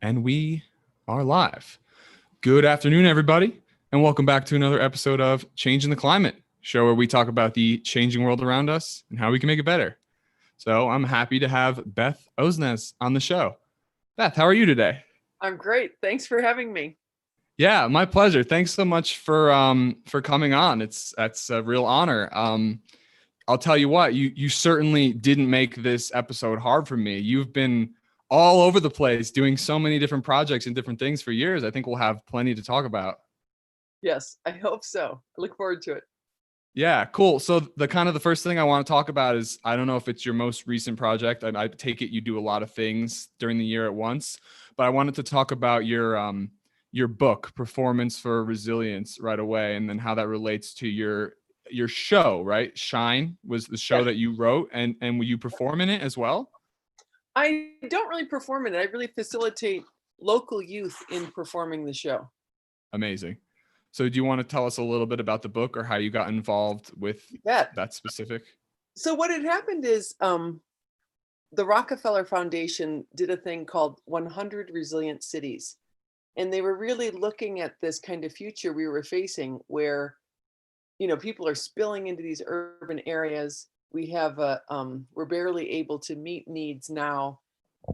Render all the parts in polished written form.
And we are live. Good afternoon, everybody, and welcome back to another episode of Changing the Climate, show where we talk about the changing world around us and how we can make it better. So I'm happy to have Beth Osnes on the show. Beth, how are you today? I'm great. Thanks for having me. Yeah, my pleasure. Thanks so much for coming on. That's a real honor. I'll tell you what, you certainly didn't make this episode hard for me. You've been all over the place doing so many different projects and different things for years. I think we'll have plenty to talk about. Yes, I hope so. I look forward to it. Yeah, cool. So the first thing I want to talk about is, I don't know if it's your most recent project. I take it you do a lot of things during the year at once, but I wanted to talk about your book, Performance for Resilience, right away, and then how that relates to your show, right? Shine was the show Yes. that you wrote, and will you perform in it as well? I don't really perform in it. I really facilitate local youth in performing the show. Amazing. So do you want to tell us a little bit about the book or how you got involved with That. that specific? So what had happened is the Rockefeller Foundation did a thing called 100 Resilient Cities. And they were really looking at this kind of future we were facing where, people are spilling into these urban areas. We have we're barely able to meet needs now.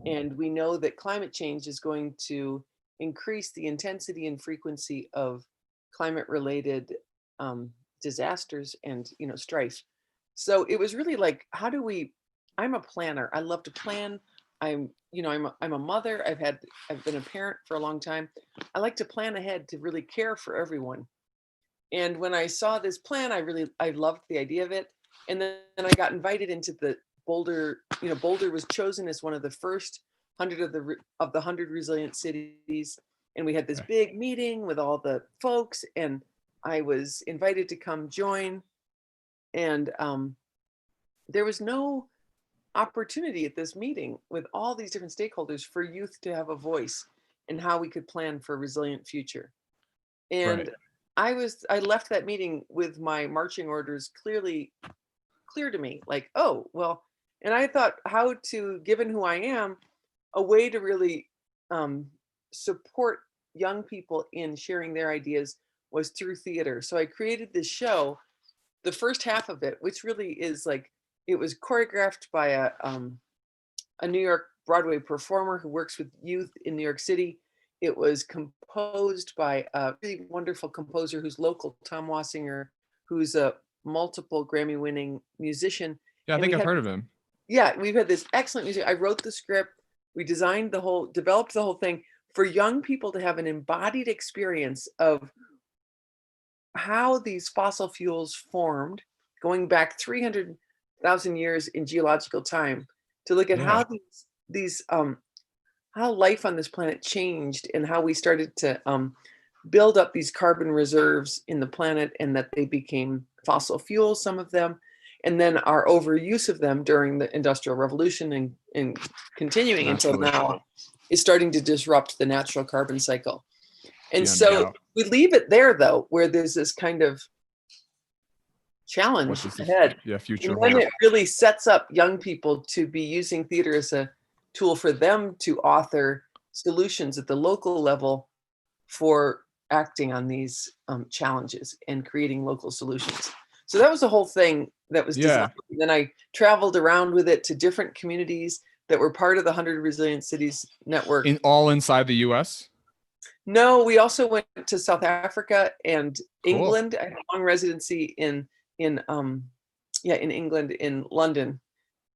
And we know that climate change is going to increase the intensity and frequency of climate-related disasters and strife. So it was really like, how do we? I'm a planner. I love to plan. I'm a mother. I've been a parent for a long time. I like to plan ahead to really care for everyone. And when I saw this plan, I loved the idea of it. And then I got invited into the Boulder. Boulder was chosen as one of the first 100 of the 100 resilient cities. And we had this big meeting with all the folks, and I was invited to come join. And there was no opportunity at this meeting with all these different stakeholders for youth to have a voice in how we could plan for a resilient future. And I left that meeting with my marching orders clear to me, like, oh, well, and I thought how to, given who I am, a way to really support young people in sharing their ideas was through theater. So I created this show, the first half of it, which really is like, it was choreographed by a New York Broadway performer who works with youth in New York City. It was composed by a really wonderful composer who's local, Tom Wassinger, who's a multiple Grammy-winning musician. Yeah, I think I've heard of him. Yeah, we've had this excellent music. I wrote the script. We designed developed the whole thing for young people to have an embodied experience of how these fossil fuels formed, going back 300,000 years in geological time, to look at how these how life on this planet changed and how we started to build up these carbon reserves in the planet, and that they became fossil fuels, some of them, and then our overuse of them during the Industrial Revolution and continuing until now is starting to disrupt the natural carbon cycle. And so we leave it there, though, where there's this kind of challenge ahead. Future. And then it really sets up young people to be using theater as a tool for them to author solutions at the local level for acting on these challenges and creating local solutions. So that was the whole thing that was designed. And then I traveled around with it to different communities that were part of the 100 Resilient Cities network. All inside the U.S.? No, we also went to South Africa and England. I had a long residency in England, in London,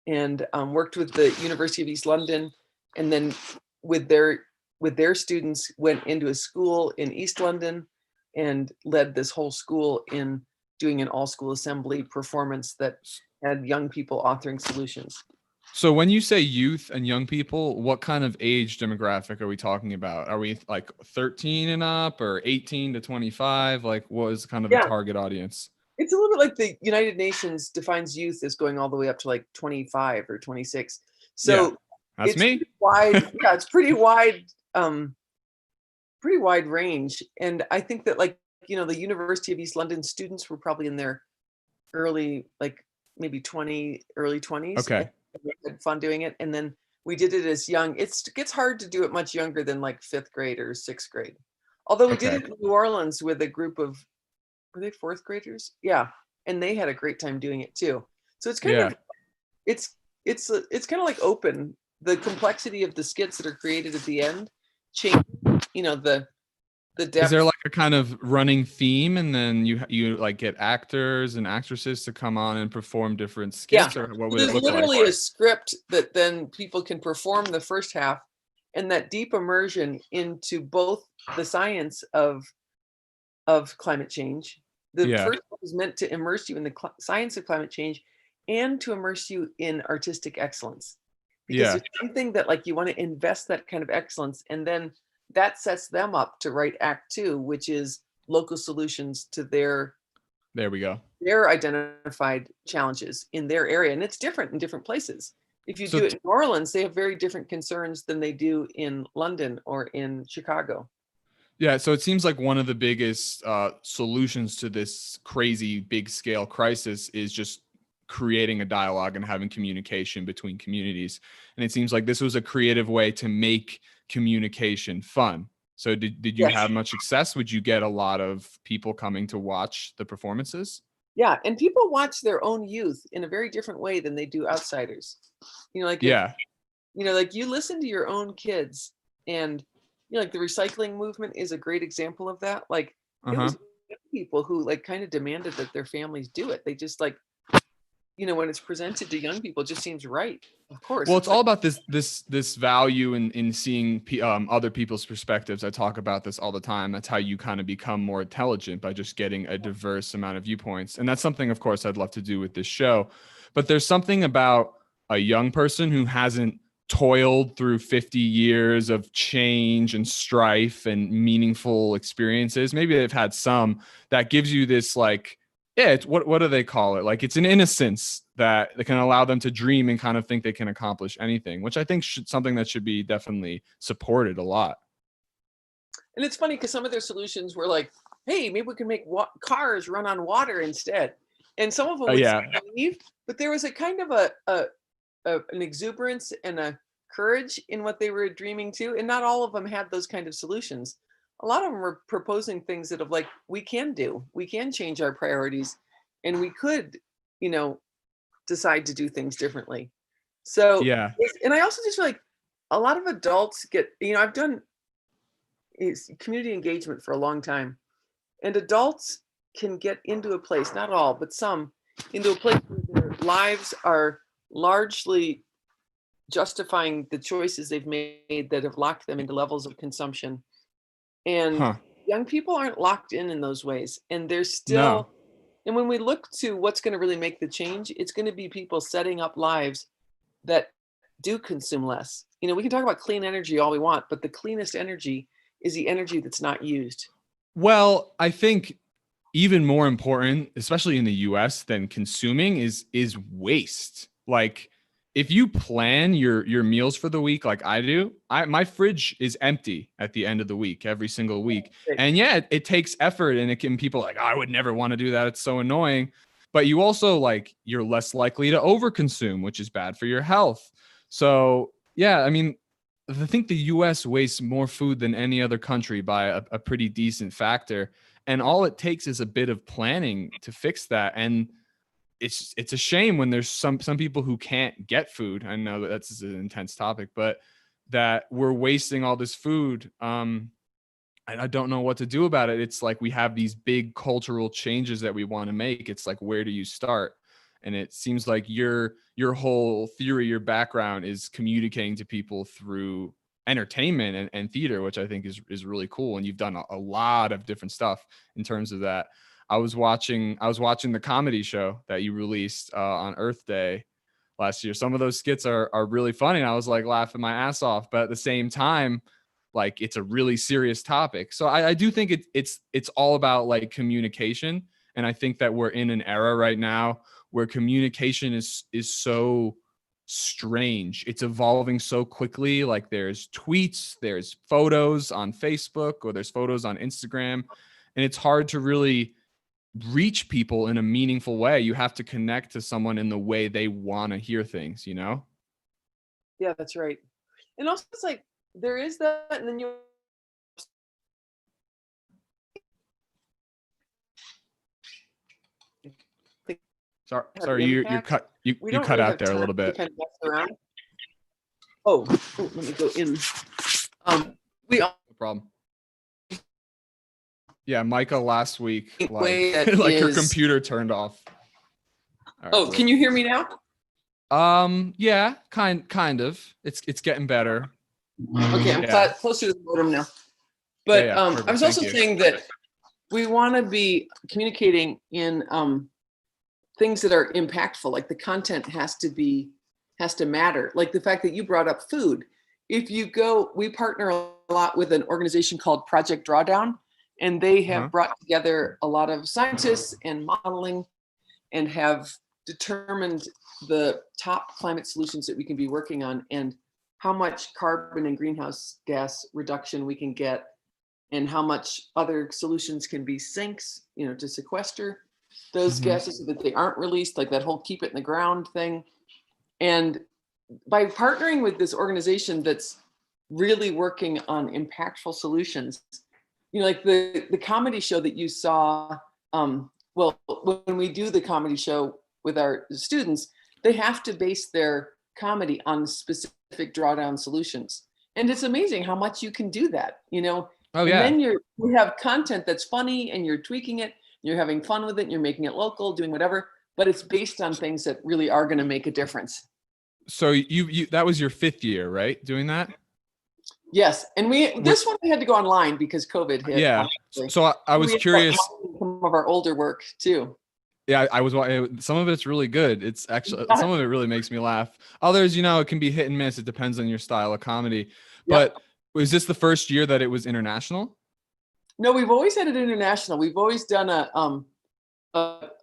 and worked with the University of East London, and then with their students went into a school in East London and led this whole school in doing an all-school assembly performance that had young people authoring solutions. So when you say youth and young people, what kind of age demographic are we talking about? Are we like 13 and up, or 18 to 25? Like, what is kind of the target audience? It's a little bit like the United Nations defines youth as going all the way up to like 25 or 26. So that's me. Wide, yeah, it's pretty wide range. And I think that, like, the University of East London students were probably in their early, like maybe early 20s. Okay. They had fun doing it. And then we did it as young. It gets hard to do it much younger than like 5th grade or 6th grade. Although we did Okay. it in New Orleans with a group of, were they 4th graders? Yeah. And they had a great time doing it too. So it's kind Yeah. of, it's, it's kind of like open. The complexity of the skits that are created at the end change, the Is depth. there like a kind of running theme, and then you like get actors and actresses to come on and perform different Yeah. skits, or what So would it there's look like? literally a script that then people can perform the first half, and that deep immersion into both the science of climate change. The Yeah. first one is meant to immerse you in the science of climate change and to immerse you in artistic excellence. Because Yeah. there's something that like you want to invest that kind of excellence, and then that sets them up to write act 2, which is local solutions to There we go. their identified challenges in their area. And it's different in different places. If you So do it in New Orleans, they have very different concerns than they do in London or in Chicago. yeah, so it seems like one of the biggest solutions to this crazy big scale crisis is just creating a dialogue and having communication between communities. And it seems like this was a creative way to make communication fun. So did you Yes. have much success? Would you get a lot of people coming to watch the performances? Yeah. And people watch their own youth in a very different way than they do outsiders. Like if, Yeah. like you listen to your own kids, and, like the recycling movement is a great example of that. Like it Uh-huh. was people who like kind of demanded that their families do it. They just like, when it's presented to young people, it just seems right. Of course. Well, It's it's all like, about this value in seeing other people's perspectives. I talk about this all the time. That's how you kind of become more intelligent, by just getting a diverse amount of viewpoints. And that's something, of course, I'd love to do with this show. But there's something about a young person who hasn't toiled through 50 years of change and strife and meaningful experiences. Maybe they've had some, that gives you this like, yeah, it's what do they call it? Like it's an innocence that can allow them to dream and kind of think they can accomplish anything, which I think something that should be definitely supported a lot. and it's funny because some of their solutions were like, hey, maybe we can make cars run on water instead. And some of them would Yeah. seem naive, but there was a kind of an exuberance and a courage in what they were dreaming too. And not all of them had those kind of solutions. A lot of them were proposing things that of like, we can change our priorities, and we could, you know, decide to do things differently. So, Yeah. and I also just feel like a lot of adults get, I've done community engagement for a long time, and adults can get into a place, not all, but some, into a place where their lives are largely justifying the choices they've made that have locked them into levels of consumption. And Huh. young people aren't locked in those ways. And there's No. still, and when we look to what's going to really make the change, it's going to be people setting up lives that do consume less. We can talk about clean energy all we want, but the cleanest energy is the energy that's not used. Well, I think even more important, especially in the US, than consuming is waste. Like if you plan your meals for the week like I do, my fridge is empty at the end of the week, every single week. And yeah, it takes effort, and it can, people like, oh, I would never want to do that, it's so annoying. But you also like, you're less likely to overconsume, which is bad for your health. So yeah, I mean, I think the US wastes more food than any other country by a pretty decent factor. And all it takes is a bit of planning to fix that. And it's a shame when there's some people who can't get food. I know that that's an intense topic, but that we're wasting all this food. I don't know what to do about it. It's like we have these big cultural changes that we want to make. It's like, where do you start? And it seems like your whole theory, your background is communicating to people through entertainment and theater, which I think is really cool. And you've done a lot of different stuff in terms of that. I was watching the comedy show that you released on Earth Day last year. Some of those skits are really funny, and I was like laughing my ass off. But at the same time, like it's a really serious topic. So I do think it's all about like communication. And I think that we're in an era right now where communication is so strange. It's evolving so quickly. Like there's tweets, there's photos on Facebook, or there's photos on Instagram, and it's hard to really reach people in a meaningful way. You have to connect to someone in the way they want to hear things, Yeah, that's right. And also it's like there is that, and then you think have Sorry, impact. We you don't cut really out have there a time little to bit. kind of mess around. Let me go in. We all No problem. Yeah, Micah last week, way like that like her is. computer turned off. All right, Oh, cool. can you hear me now? Yeah, kind of. It's getting better. Okay, I'm Yeah. closer to the modem now. Yeah, But yeah, I perfect. was Thank also you. saying that we want to be communicating in things that are impactful. Like the content has to matter. Like the fact that you brought up food. If you go, we partner a lot with an organization called Project Drawdown, and they Uh-huh. have brought together a lot of scientists and modeling, and have determined the top climate solutions that we can be working on, and how much carbon and greenhouse gas reduction we can get, and how much other solutions can be sinks, to sequester those Mhm. gases so that they aren't released, like that whole keep it in the ground thing. And by partnering with this organization that's really working on impactful solutions, like the comedy show that you saw, well, when we do the comedy show with our students, they have to base their comedy on specific drawdown solutions. And it's amazing how much you can do that, Oh and yeah. then you have content that's funny and you're tweaking it, you're having fun with it, and you're making it local, doing whatever, but it's based on things that really are going to make a difference. So you that was your 5th year, right? Doing that? Yes, and this one we had to go online because COVID hit. Yeah. Obviously. So I was We ended up curious. modeling some of our older work too. Yeah, I was some of it's really good. It's actually some of it really makes me laugh. Others, it can be hit and miss. It depends on your style of comedy. Yep. But was this the first year that it was international? No, we've always had it international. We've always done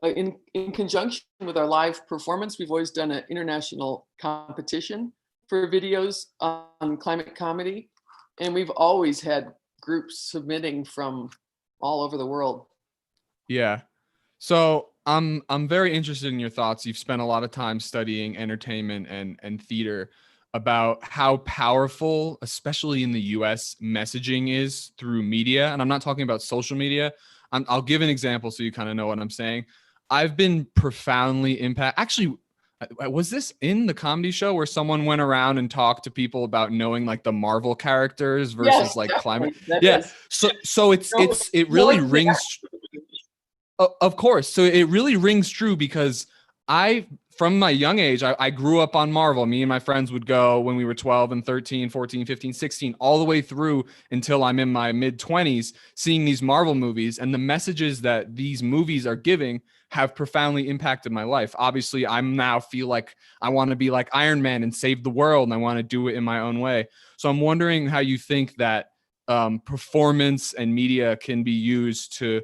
in conjunction with our live performance, we've always done an international competition for videos on climate comedy, and we've always had groups submitting from all over the world. Yeah. So I'm very interested in your thoughts. You've spent a lot of time studying entertainment and theater, about how powerful, especially in the US, messaging is through media. And I'm not talking about social media. I'll give an example so you kind of know what I'm saying. I've been profoundly impacted. Actually, was this in the comedy show where someone went around and talked to people about knowing like the Marvel characters versus Yes, like climate? that Yeah. is. So it really rings. Of course. So it really rings true because from my young age, I grew up on Marvel. Me and my friends would go when we were 12 and 13, 14, 15, 16, all the way through until I'm in my mid 20s, seeing these Marvel movies, and the messages that these movies are giving have profoundly impacted my life. Obviously, I'm now feel like I want to be like Iron Man and save the world, and I want to do it in my own way. So I'm wondering how you think that performance and media can be used to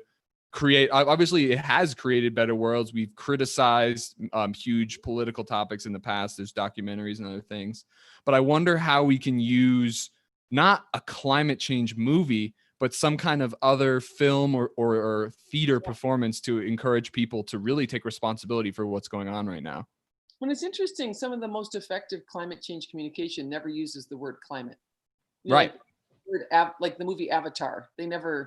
create. Obviously it has created better worlds. We've criticized huge political topics in the past. There's documentaries and other things, but I wonder how we can use not a climate change movie, but some kind of other film or theater performance to encourage people to really take responsibility for what's going on right now. When it's interesting, some of the most effective climate change communication never uses the word climate. Right. Like the movie Avatar, they never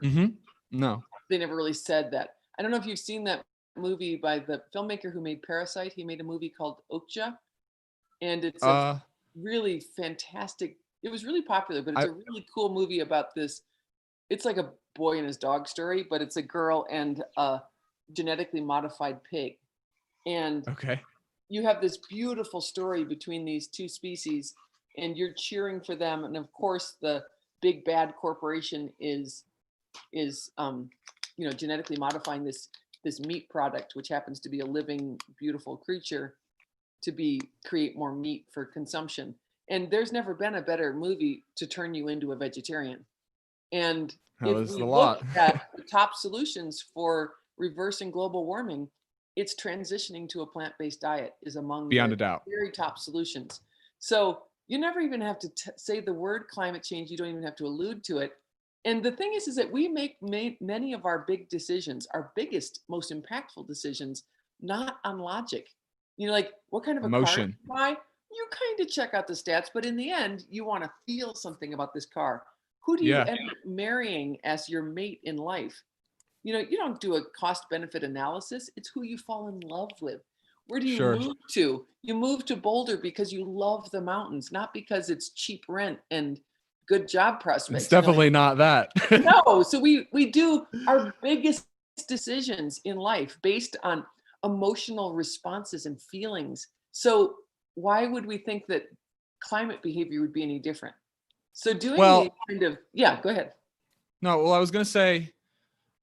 No. they never really said that. I don't know if you've seen that movie by the filmmaker who made Parasite. He made a movie called Okja, and it's a really fantastic. It was really popular, but it's a really cool movie about this. It's like a boy and his dog story, but it's a girl and a genetically modified pig. And Okay. you have this beautiful story between these two species, and you're cheering for them. And of course, the big bad corporation is genetically modifying this meat product, which happens to be a living, beautiful creature, to create more meat for consumption. And there's never been a better movie to turn you into a vegetarian. And if we look at the top solutions for reversing global warming, it's transitioning to a plant-based diet is among Beyond the a doubt. very top solutions. So you never even have to say the word climate change. You don't even have to allude to it. And the thing is that we make many of our big decisions, our biggest, most impactful decisions, not on logic. Like what kind of a car to buy? you kind of check out the stats, but in the end, you want to feel something about this car. Who do you Yeah, end up marrying as your mate in life? You don't do a cost benefit analysis. It's who you fall in love with. Where do you sure. move to? You move to Boulder because you love the mountains, not because it's cheap rent and good job It's prospects. definitely not that. No. So we do our biggest decisions in life based on emotional responses and feelings. So why would we think that climate behavior would be any different? So doing the Well, kind of, yeah, go ahead. no, well, I was gonna say,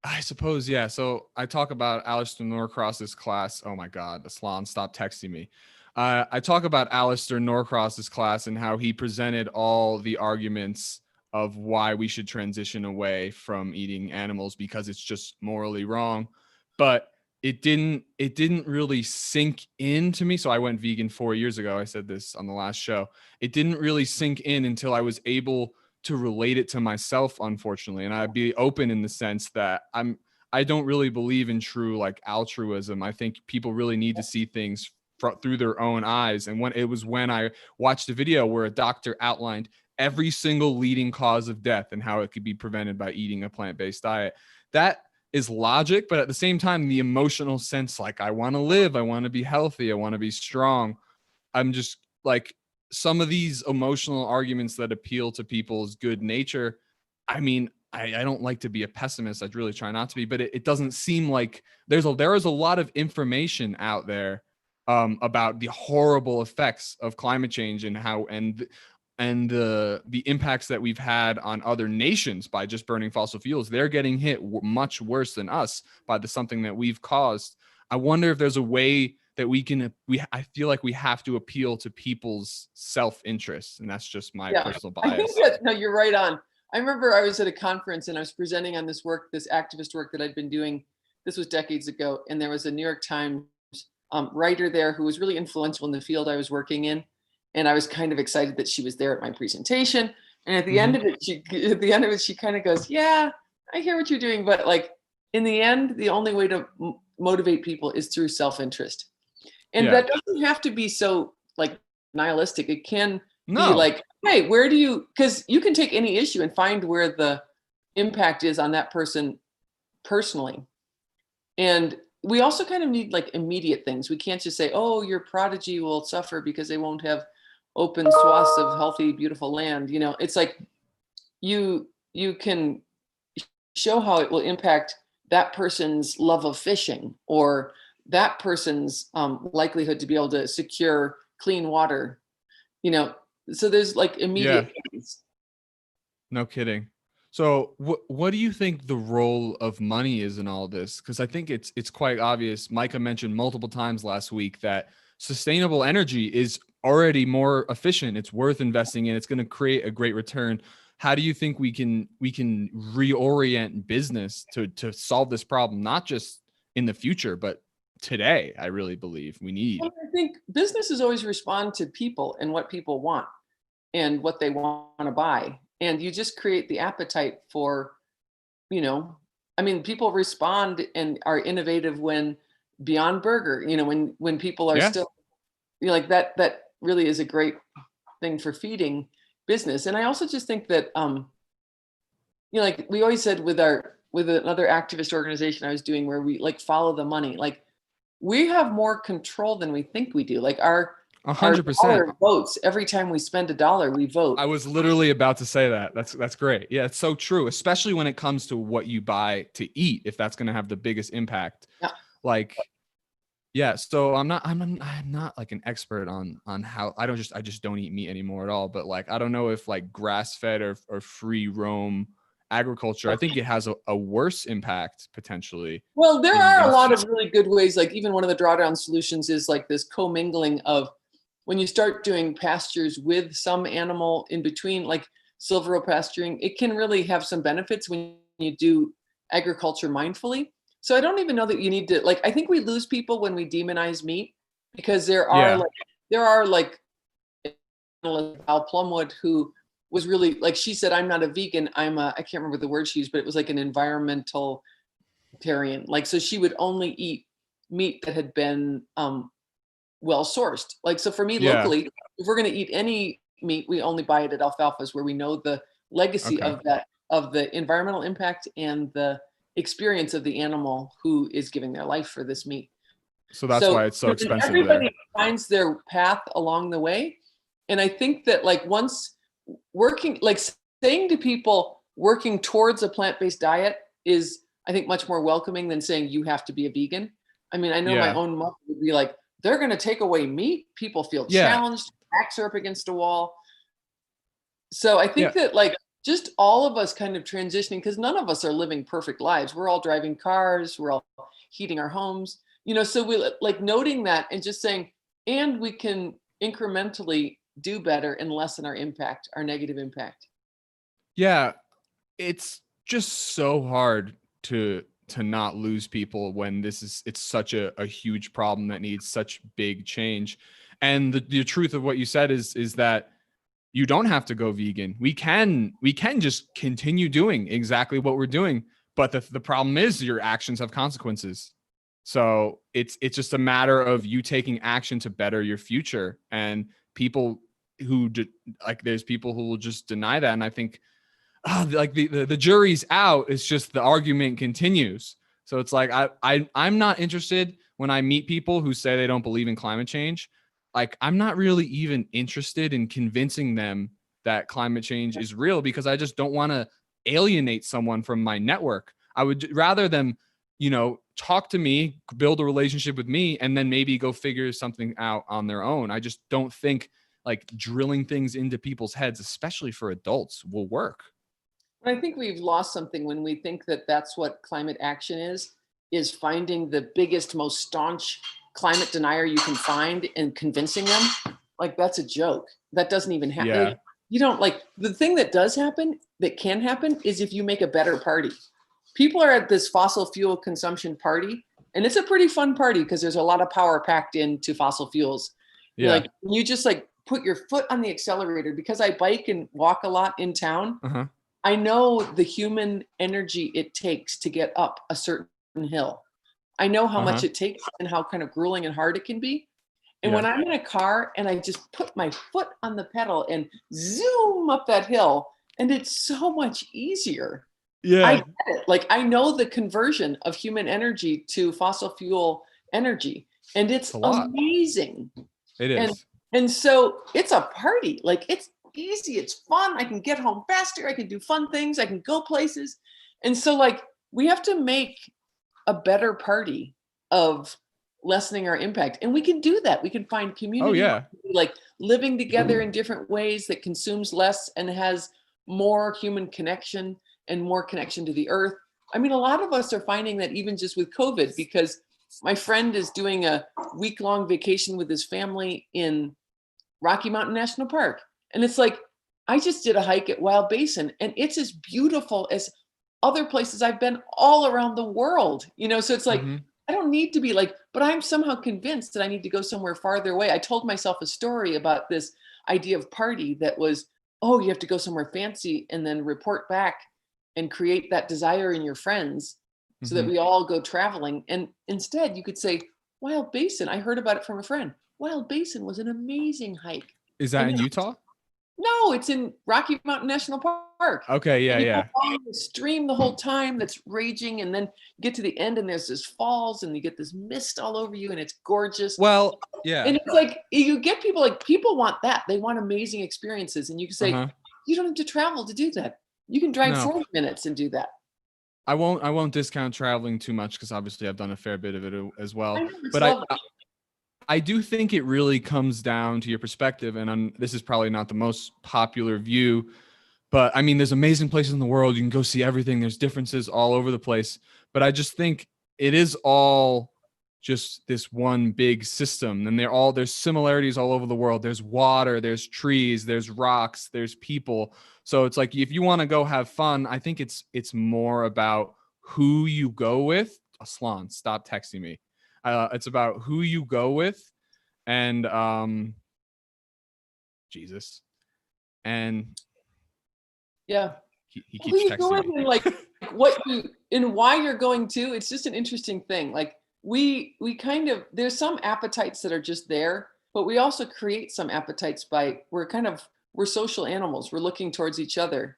I suppose, yeah. So I talk about Alistair Norcross's class. Oh my God, Aslan, stop texting me. I talk about Alistair Norcross's class and how he presented all the arguments of why we should transition away from eating animals because it's just morally wrong. But it didn't really sink into me. So I went vegan 4 years ago. I said this on the last show. It didn't really sink in until I was able to relate it to myself, unfortunately. And I'd be open in the sense that I don't really believe in true like altruism. I think people really need to see things through their own eyes. And when I watched a video where a doctor outlined every single leading cause of death and how it could be prevented by eating a plant-based diet, that is logic, but at the same time, the emotional sense, like I want to live, I want to be healthy, I want to be strong. I'm just like, some of these emotional arguments that appeal to people's good nature. I mean, I don't like to be a pessimist. I'd really try not to be, but it doesn't seem like there is a lot of information out there about the horrible effects of climate change and how and the impacts that we've had on other nations by just burning fossil fuels. They're getting hit much worse than us by something that we've caused. I wonder if there's a way that I feel like we have to appeal to people's self-interest, and that's just my Yeah, personal I think bias. that, no, you're right on. I remember I was at a conference and I was presenting on this work, this activist work that I'd been doing. This was decades ago, and there was a New York Times writer there who was really influential in the field I was working in, and I was kind of excited that she was there at my presentation. And at the end of it, she kind of goes, "Yeah, I hear what you're doing, but like in the end, the only way to motivate people is through self-interest." And Yeah. that doesn't have to be so like nihilistic. It can be No. like, hey, where do you, because you can take any issue and find where the impact is on that person personally. And we also kind of need like immediate things. We can't just say, oh, your prodigy will suffer because they won't have open swaths of healthy, beautiful land. It's like you can show how it will impact that person's love of fishing or that person's likelihood to be able to secure clean water. So there's like Yeah. immediate things. No kidding. So what do you think the role of money is in all this? Because I think it's quite obvious. Micah mentioned multiple times last week that sustainable energy is already more efficient. It's worth investing in. It's going to create a great return. How do you think we can reorient business to solve this problem, not just in the future, but today? I really believe we need. Well, I think businesses always respond to people and what people want and what they want to buy. And you just create the appetite for, I mean, people respond and are innovative when Beyond Burger, when people are Yeah. still, like that really is a great thing for feeding business. And I also just think that, like we always said with another activist organization I was doing where we like follow the money, like we have more control than we think we do. Like our 100%. dollar votes every time we spend a dollar, we vote. I was literally about to say that. That's great. Yeah, it's so true, especially when it comes to what you buy to eat, if that's going to have the biggest impact. Yeah. Like, yeah, so I'm not like an expert on how I just don't eat meat anymore at all, but like I don't know if like grass-fed or free roam agriculture, I think it has a worse impact potentially Well, there are a in lot of really good ways. Like even one of the drawdown solutions is like this commingling of when you start doing pastures with some animal in between, like silvero pasturing, it can really have some benefits when you do agriculture mindfully. So I don't even know that you need to like, I think we lose people when we demonize meat because Yeah. there are like Al Plumwood who was really like, she said, I'm not a vegan. I can't remember the word she used, but it was like an environmental vegetarian. Like, so she would only eat meat that had been well sourced. Like, so for me Yeah. locally, if we're going to eat any meat, we only buy it at Alfalfa's, where we know the legacy Okay. of that, of the environmental impact and the experience of the animal who is giving their life for this meat. So that's So why it's so expensive there. everybody finds their path along the way. And I think that, like, once working, like saying to people working towards a plant-based diet is, I think, much more welcoming than saying you have to be a vegan. I mean, I know my Yeah. own mother would be like, they're going to take away meat. People feel Yeah. challenged, backs are up against a wall. So I Yeah. think that, like, just all of us kind of transitioning, because none of us are living perfect lives. We're all driving cars, we're all heating our homes, so we like noting that and just saying, and we can incrementally do better and lessen our impact, our negative impact. Yeah. It's just so hard to not lose people when it's such a huge problem that needs such big change. And the truth of what you said is that you don't have to go vegan. We can just continue doing exactly what we're doing. But the problem is your actions have consequences. So it's just a matter of you taking action to better your future. And people there's people who will just deny that. And I think like the jury's out. It's just the argument continues. So it's like I'm not interested when I meet people who say they don't believe in climate change. Like, I'm not really even interested in convincing them that climate change is real, because I just don't want to alienate someone from my network. I would rather them, talk to me, build a relationship with me, and then maybe go figure something out on their own. I just don't think like drilling things into people's heads, especially for adults, will work. I think we've lost something when we think that that's what climate action is finding the biggest, most staunch climate denier you can find and convincing them. Like, that's a joke. That doesn't even happen. Yeah. You don't, like, the thing that does happen, that can happen, is if you make a better party. People are at this fossil fuel consumption party, and it's a pretty fun party because there's a lot of power packed into fossil fuels. You're Yeah. like, you just like put your foot on the accelerator. Because I bike and walk a lot in town, Uh-huh. I know the human energy it takes to get up a certain hill. I know how much Uh-huh. it takes and how kind of grueling and hard it can be. And Yeah. when I'm in a car and I just put my foot on the pedal and zoom up that hill, and it's so much easier. I Yeah. get it. Like, I know the conversion of human energy to fossil fuel energy, and It's it's a lot. amazing. It And is. and so it's a party. Like, it's easy, it's fun. I can get home faster. I can do fun things. I can go places. And so, like, we have to make a better party of lessening our impact. And we can do that. We can find Oh community, yeah. like living together in different ways that consumes less and has more human connection and more connection to the earth. I mean, a lot of us are finding that even just with COVID, because my friend is doing a week-long vacation with his family in Rocky Mountain National Park. And it's like, I just did a hike at Wild Basin, and it's as beautiful as other places I've been all around the world. So it's like, Mm-hmm. I don't need to be like, but I'm somehow convinced that I need to go somewhere farther away. I told myself a story about this idea of party that was, oh, you have to go somewhere fancy and then report back and create that desire in your friends so that Mm-hmm. we all go traveling. And instead, you could say, Wild Basin, I heard about it from a friend. Wild Basin was an amazing hike. Is that And in Utah? no, it's in Rocky Mountain National Park. Okay. Yeah. And you go Yeah. along the stream the whole time that's raging, and then you get to the end and there's this falls and you get this mist all over you and it's gorgeous. Well, yeah. And it's like, you get people, like, people want that. They want amazing experiences. And you can say, Uh-huh. you don't have to travel to do that. You can drive No. 40 minutes and do that. I won't discount traveling too much, because obviously I've done a fair bit of it as I well. know, it's But lovely. I do think it really comes down to your perspective. And this is probably not the most popular view, but I mean, there's amazing places in the world. You can go see everything. There's differences all over the place. But I just think it is all just this one big system. And there's similarities all over the world. There's water, there's trees, there's rocks, there's people. So it's like, if you want to go have fun, I think it's more about who you go with. Aslan, stop texting me. It's about who you go with, and Jesus, and Yeah. he Who keeps you go texting with me. and like what you and why you're going to. It's just an interesting thing. Like, we kind of, there's some appetites that are just there, but we also create some appetites by, we're social animals. We're looking towards each other,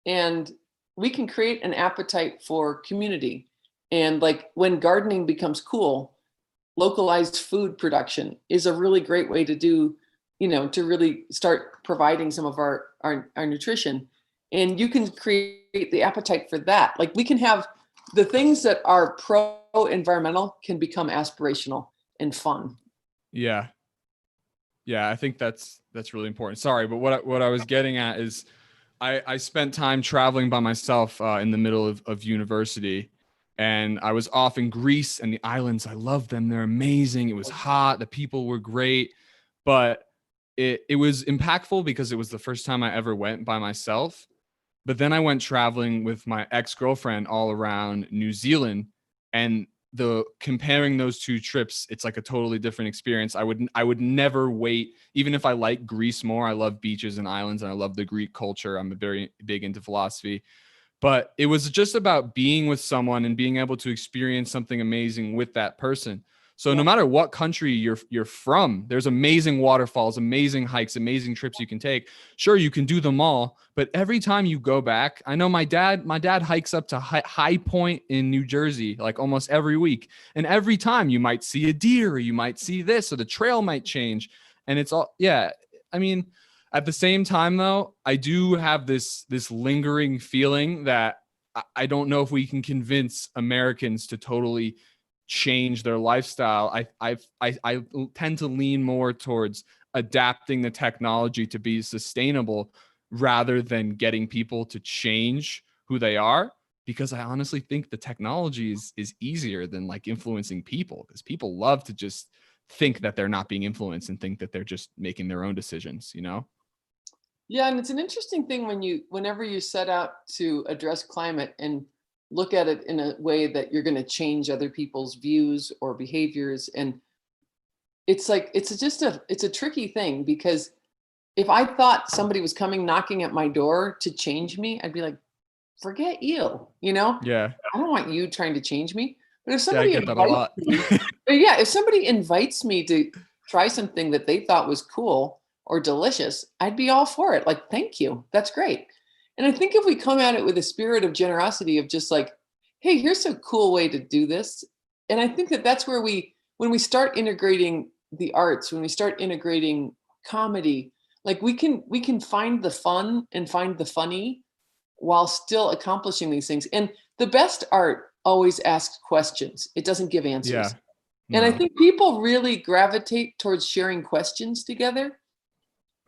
and we can create an appetite for community. And like when gardening becomes cool, localized food production is a really great way to do, to really start providing some of our nutrition. And you can create the appetite for that. Like we can have the things that are pro-environmental can become aspirational and fun. Yeah. Yeah, I think that's really important. Sorry, but what I was getting at is I spent time traveling by myself in the middle of university, and I was off in Greece and the islands. I love them. They're amazing. It was hot. The people were great, but it was impactful because it was the first time I ever went by myself. But then I went traveling with my ex-girlfriend all around New Zealand, and the comparing those two trips, it's like a totally different experience. I would never wait, even if I like Greece more. I love beaches and islands, and I love the Greek culture. I'm very big into philosophy. But it was just about being with someone and being able to experience something amazing with that person. So no matter what country you're from, there's amazing waterfalls, amazing hikes, amazing trips you can take. Sure, you can do them all, but every time you go back, I know my dad hikes up to High Point in New Jersey like almost every week, and every time you might see a deer, or you might see this, or the trail might change, and it's all, yeah. I mean, at the same time, though, I do have this lingering feeling that I don't know if we can convince Americans to totally change their lifestyle. I tend to lean more towards adapting the technology to be sustainable rather than getting people to change who they are, because I honestly think the technology is easier than like influencing people, because people love to just think that they're not being influenced and think that they're just making their own decisions, you know? Yeah, and it's an interesting thing whenever you set out to address climate and look at it in a way that you're going to change other people's views or behaviors. And it's like it's a tricky thing, because if I thought somebody was coming knocking at my door to change me, I'd be like, forget you, Yeah. I don't want you trying to change me. But if Yeah, I somebody get that a invites lot. me, if somebody invites me to try something that they thought was cool or delicious, I'd be all for it. Like, thank you. That's great. And I think if we come at it with a spirit of generosity, of just like, hey, here's a cool way to do this. And I think that that's where when we start integrating the arts, when we start integrating comedy, like we can find the fun and find the funny while still accomplishing these things. And the best art always asks questions. It doesn't give answers. Yeah. And I No. think people really gravitate towards sharing questions together.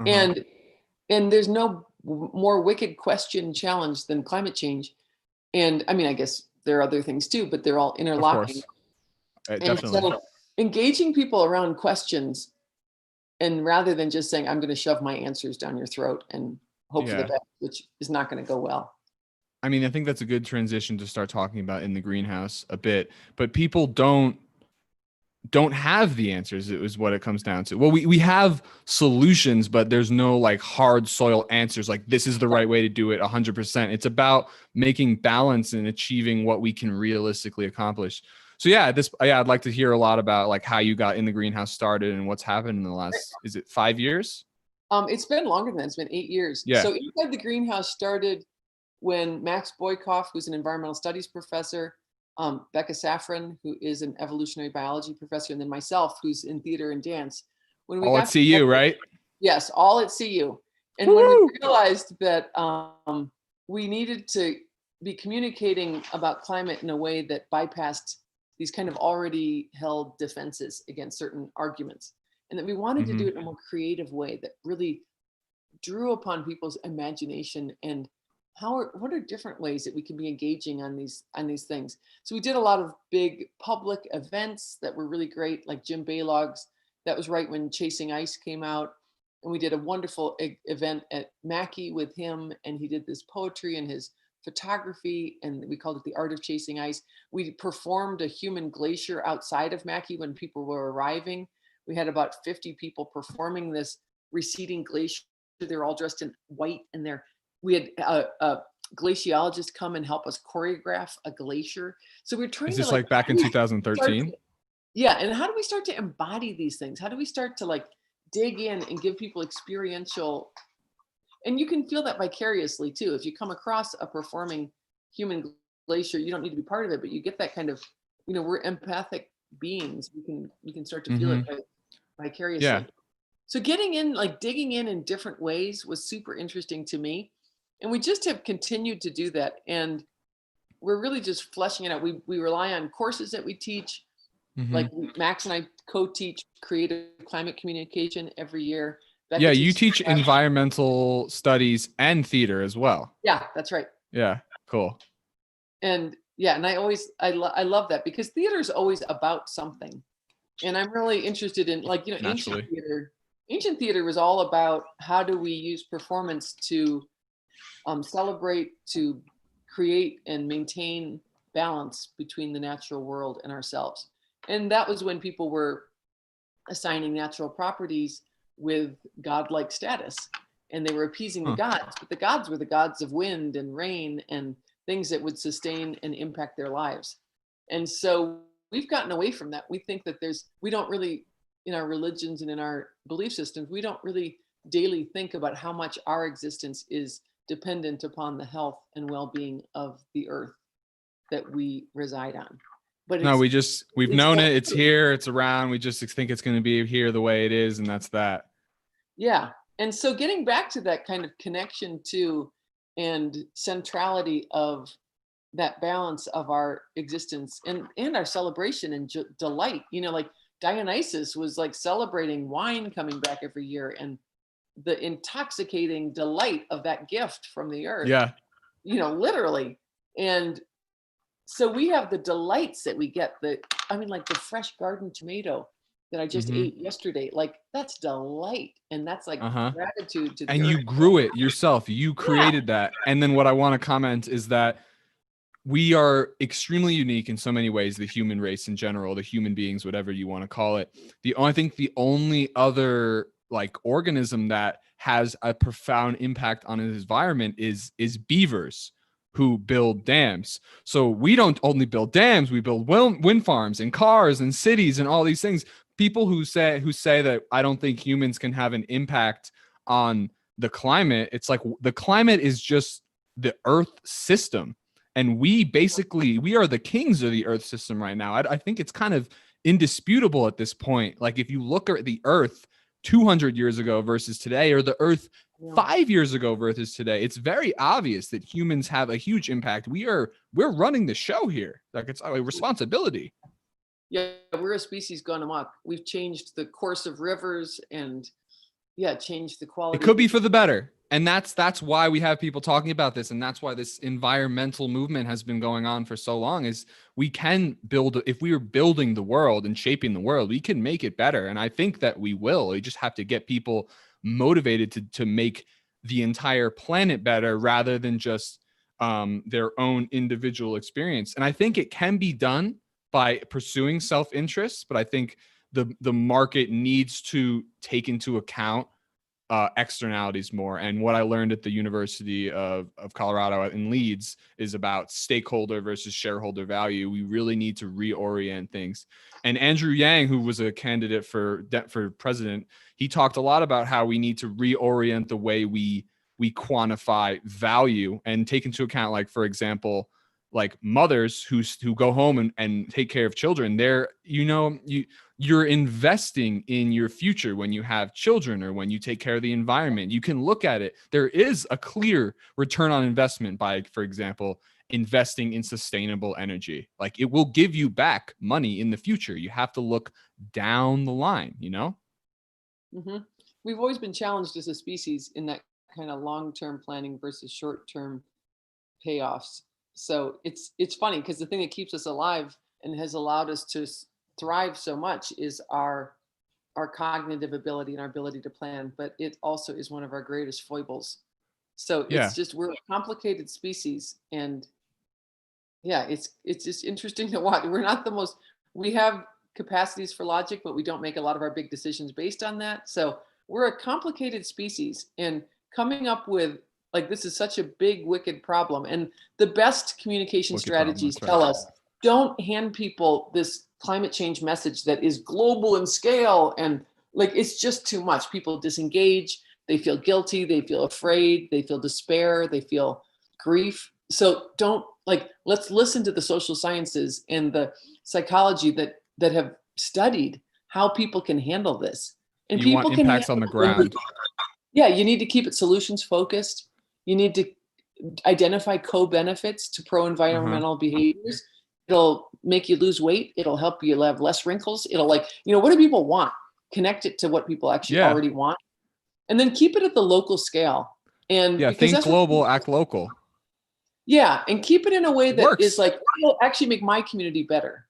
Uh-huh. And there's no more wicked question challenge than climate change. And I mean, I guess there are other things too, but they're all Of interlocking. course. And Definitely. so engaging people around questions, and rather than just saying, I'm going to shove my answers down your throat and hope for the Yeah. best, which is not going to go well. I mean, I think that's a good transition to start talking about in the greenhouse a bit, but people don't have the answers. It was what it comes down to. Well, we have solutions, but there's no like hard soil answers. Like this is the right way to do it 100%. It's about making balance and achieving what we can realistically accomplish. So yeah, I'd like to hear a lot about like how you got in the greenhouse started and what's happened in the last, is it 5 years? It's been longer than that. It's been 8 years. Yeah. So Inside the Greenhouse started when Max Boykoff, who's an environmental studies professor, Becca Safran, who is an evolutionary biology professor, and then myself, who's in theater and dance. When we All got at CU, right? yes, all at CU. And when Woo! we realized that we needed to be communicating about climate in a way that bypassed these kind of already held defenses against certain arguments, and that we wanted to do it in a more creative way that really drew upon people's imagination, and what are different ways that we can be engaging on these things. So we did a lot of big public events that were really great, like Jim Baylog's. That was right when Chasing Ice came out, and we did a wonderful event at Mackey with him, and he did this poetry and his photography, and we called it The Art of Chasing Ice. We performed a human glacier outside of Mackey when people were arriving. We had about 50 people performing this receding glacier. They're all dressed in white, and we had a glaciologist come and help us choreograph a glacier. So we're trying Is to this like back in 2013? Yeah, and how do we start to embody these things? How do we start to like dig in and give people experiential, and you can feel that vicariously too. If you come across a performing human glacier, you don't need to be part of it, but you get that kind of, we're empathic beings. We can start to feel it Hmm. Yeah. vicariously. So getting in, like digging in different ways was super interesting to me. And we just have continued to do that. And we're really just fleshing it out. We rely on courses that we teach. Hmm. Like Max and I co-teach creative climate communication every year. Yeah, Becca you teaches teach that. environmental studies and theater as well. Yeah, that's right. Yeah, cool. And yeah, and I love that because theater is always about something. And I'm really interested in, like, Naturally. ancient theater was all about how do we use performance to celebrate, to create and maintain balance between the natural world and ourselves. And that was when people were assigning natural properties with godlike status, and they were appeasing the Huh. gods, but the gods were the gods of wind and rain and things that would sustain and impact their lives. And so we've gotten away from that. We think that we don't really, in our religions and in our belief systems, we don't really daily think about how much our existence is dependent upon the health and well-being of the earth that we reside on. But No, we've it's known all it. It's true. here. It's around. We just think it's going to be here the way it is, and that's that. Yeah. And so getting back to that kind of connection to and centrality of that balance of our existence and our celebration and delight, like Dionysus was like celebrating wine coming back every year and the intoxicating delight of that gift from the earth, Yeah. literally. And so we have the delights that we get, like the fresh garden tomato that I just Hmm. ate yesterday. Like that's delight. And that's like Uh huh. gratitude to the And earth. you grew it yourself. You Yeah. created that. And then what I want to comment is that we are extremely unique in so many ways, the human race in general, the human beings, whatever you want to call it. I think the only other like organism that has a profound impact on its environment is beavers who build dams. So we don't only build dams, we build wind farms and cars and cities and all these things. People who say that I don't think humans can have an impact on the climate, it's like the climate is just the earth system, and we are the kings of the earth system right now. I think it's kind of indisputable at this point. Like if you look at the earth 200 years ago versus today, or the earth Yeah. 5 years ago versus today, it's very obvious that humans have a huge impact. We're running the show here. Like it's a responsibility. Yeah. We're a species gone amok. We've changed the course of rivers and changed the It quality could of be the. for the better. And that's why we have people talking about this. And that's why this environmental movement has been going on for so long, is we can build, if we are building the world and shaping the world, we can make it better. And I think that we will. We just have to get people motivated to make the entire planet better rather than just their own individual experience. And I think it can be done by pursuing self-interest, but I think the market needs to take into account externalities more. And what I learned at the University of Colorado in Leeds is about stakeholder versus shareholder value. We really need to reorient things. And Andrew Yang, who was a candidate for president, he talked a lot about how we need to reorient the way we quantify value and take into account, like, for example, like mothers who go home and take care of children. You're investing in your future when you have children or when you take care of the environment. You can look at it. There is a clear return on investment by, for example, investing in sustainable energy. Like it will give you back money in the future. You have to look down the line, Mm-hmm. We've always been challenged as a species in that kind of long-term planning versus short-term payoffs. So it's funny because the thing that keeps us alive and has allowed us to thrive so much is our cognitive ability and our ability to plan, but it also is one of our greatest foibles. So Yeah. it's just, we're a complicated species, and it's just interesting to watch. We have capacities for logic, but we don't make a lot of our big decisions based on that. So we're a complicated species, and coming up with, like, this is such a big, wicked problem. And the best communication Wicked problem, strategies that's right. tell us, don't hand people this climate change message that is global in scale, and like it's just too much. People disengage, they feel guilty, they feel afraid, they feel despair, they feel grief. So don't let's listen to the social sciences and the psychology that have studied how people can handle this. And You want people can impacts on the ground. Yeah, you need to keep it solutions focused. You need to identify co-benefits to pro-environmental behaviors. It'll make you lose weight. It'll help you have less wrinkles. It'll what do people want? Connect it to what people actually already want. And then keep it at the local scale. And because think that's global, act local. Yeah, and keep it in a way that Works. is will actually make my community better.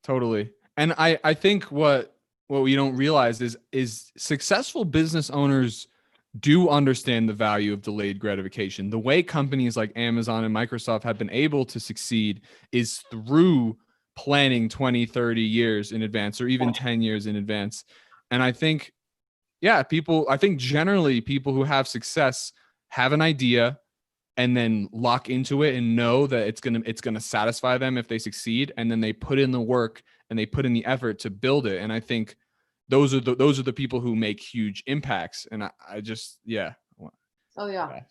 Totally. And I think what we don't realize is successful business owners do understand the value of delayed gratification. The way companies like Amazon and Microsoft have been able to succeed is through planning 20, 30 years in advance, or even 10 years in advance. And I think, generally people who have success have an idea and then lock into it and know that it's going to satisfy them if they succeed. And then they put in the work and they put in the effort to build it. And I think those are the people who make huge impacts. And I just, yeah. Oh yeah.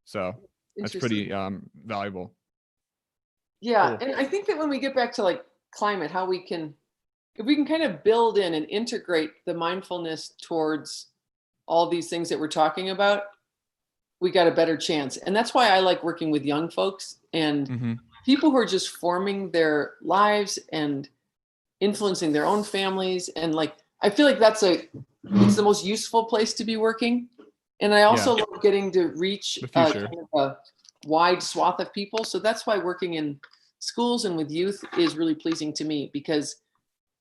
So that's pretty valuable. Yeah. Cool. And I think that when we get back to climate, if we can kind of build in and integrate the mindfulness towards all these things that we're talking about, we got a better chance. And that's why I like working with young folks and people who are just forming their lives and influencing their own families. And I feel like it's the most useful place to be working. And I also love getting to reach kind of a wide swath of people. So that's why working in schools and with youth is really pleasing to me, because,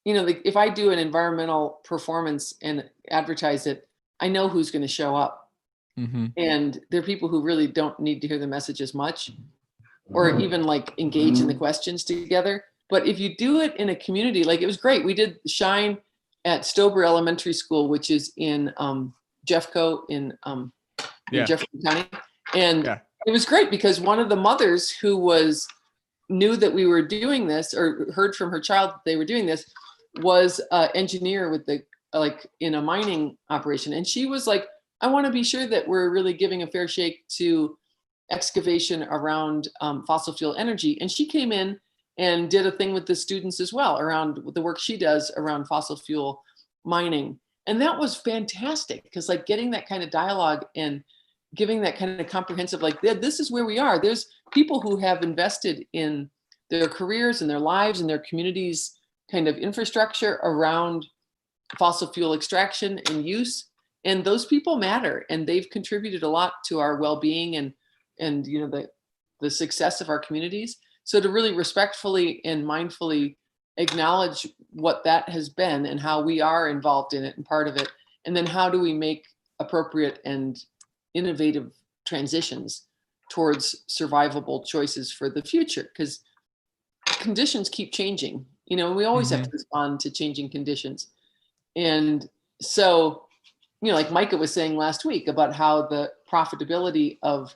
if I do an environmental performance and advertise it, I know who's going to show up. And there are people who really don't need to hear the message as much, or even engage in the questions together. But if you do it in a community, it was great. We did Shine at Stober Elementary School, which is in Jeffco in Jefferson County. And it was great because one of the mothers who knew that we were doing this, or heard from her child that they were doing this, was an engineer with in a mining operation. And she was like, I want to be sure that we're really giving a fair shake to excavation around fossil fuel energy. And she came in and did a thing with the students as well around the work she does around fossil fuel mining. And that was fantastic, because getting that kind of dialogue and giving that kind of comprehensive, this is where we are. There's people who have invested in their careers and their lives and their communities' kind of infrastructure around fossil fuel extraction and use. And those people matter, and they've contributed a lot to our well-being and the success of our communities. So to really respectfully and mindfully acknowledge what that has been and how we are involved in it and part of it, and then how do we make appropriate and innovative transitions towards survivable choices for the future, because conditions keep changing. We always have to respond to changing conditions. And so, like Micah was saying last week about how the profitability of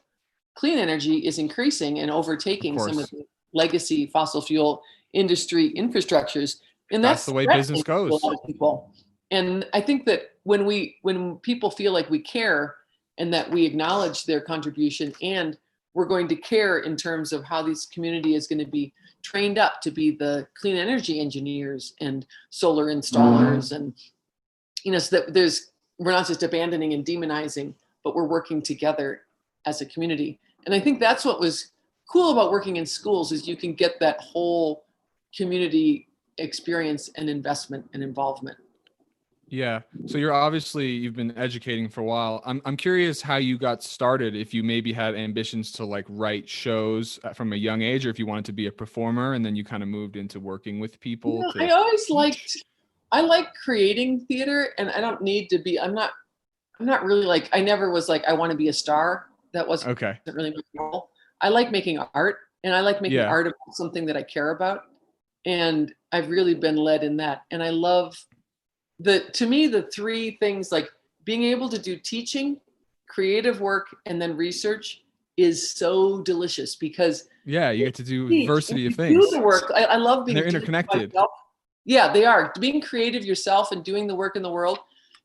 clean energy is increasing and overtaking some of the legacy fossil fuel industry infrastructures. And that's the way business goes. A lot of people. And I think that when people feel like we care and that we acknowledge their contribution, and we're going to care in terms of how this community is going to be trained up to be the clean energy engineers and solar installers, and so that we're not just abandoning and demonizing, but we're working together as a community. And I think that's what was cool about working in schools, is you can get that whole community experience and investment and involvement. Yeah. So you've been educating for a while. I'm curious how you got started, if you maybe had ambitions to write shows from a young age, or if you wanted to be a performer and then you kind of moved into working with people. I always I like creating theater, and I don't need to be, I'm not really I never was I want to be a star. That wasn't really my goal. I like making art, and I like making art about something that I care about. And I've really been led in that. And I love to me, the three things, being able to do teaching, creative work, and then research, is so delicious because Yeah, you get to do teach diversity and of you do things. the work. I love being And they're doing it interconnected. myself. Yeah, they are being creative yourself and doing the work in the world.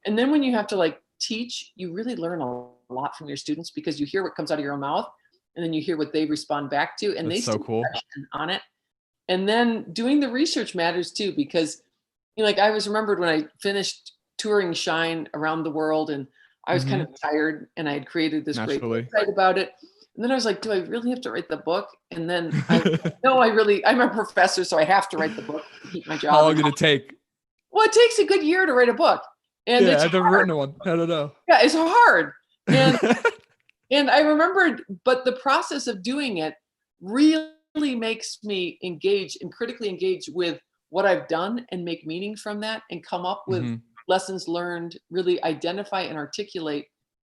And then when you have to like teach, you really learn a lot from your students because you hear what comes out of your own mouth and then you hear what they respond back to and they That's so stay cool. fresh on it. And then doing the research matters too, because like I was remembered when I finished touring Shine around the world and I was kind of tired and I had created this great Naturally. website about it. And then I was like, do I really have to write the book? And then I'm a professor, so I have to write the book to keep my job. How long did it take? Well, it takes a good year to write a book. And Yeah, it's I've never hard. written one. I don't know. Yeah, it's hard. And I remembered, but the process of doing it really makes me engage and critically engage with what I've done and make meaning from that and come up with lessons learned, really identify and articulate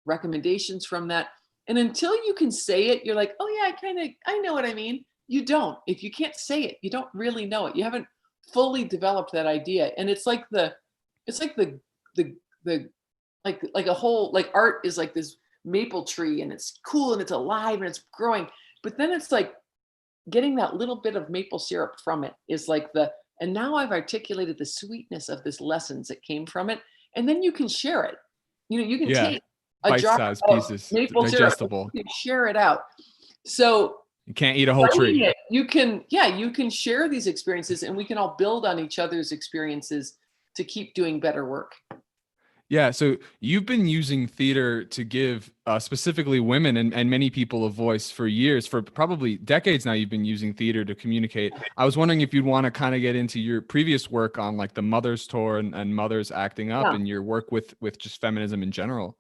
recommendations from that. And until you can say it, you're like, oh yeah, I know what I mean. You don't. If you can't say it, you don't really know it. You haven't fully developed that idea. And it's like the like a whole, like art is like this maple tree and it's cool and it's alive and it's growing. But then it's like getting that little bit of maple syrup from it is like and now I've articulated the sweetness of this lessons that came from it. And then you can share it. You can take a jar bite-sized of pieces, maple digestible. syrup, you can share it out. So you can't eat a whole tree. You can share these experiences and we can all build on each other's experiences to keep doing better work. Yeah, so you've been using theater to give specifically women and many people a voice for years, for probably decades now. You've been using theater to communicate. I was wondering if you'd want to kind of get into your previous work on like the Mothers Tour and Mothers Acting Up and your work with just feminism in general.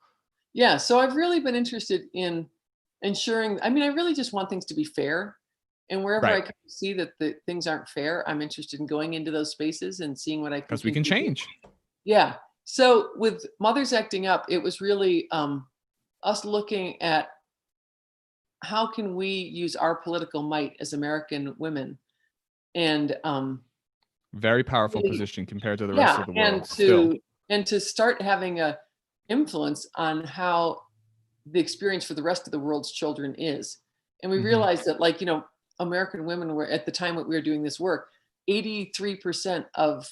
Yeah, so I've really been interested in ensuring, I really just want things to be fair. And wherever I can see that the things aren't fair, I'm interested in going into those spaces and seeing what I can do. Because we can change. Yeah. So with Mothers Acting Up, it was really us looking at how can we use our political might as American women and very powerful position compared to the rest of the world. And to start having a influence on how the experience for the rest of the world's children is. And we realized that American women were, at the time that we were doing this work, 83% of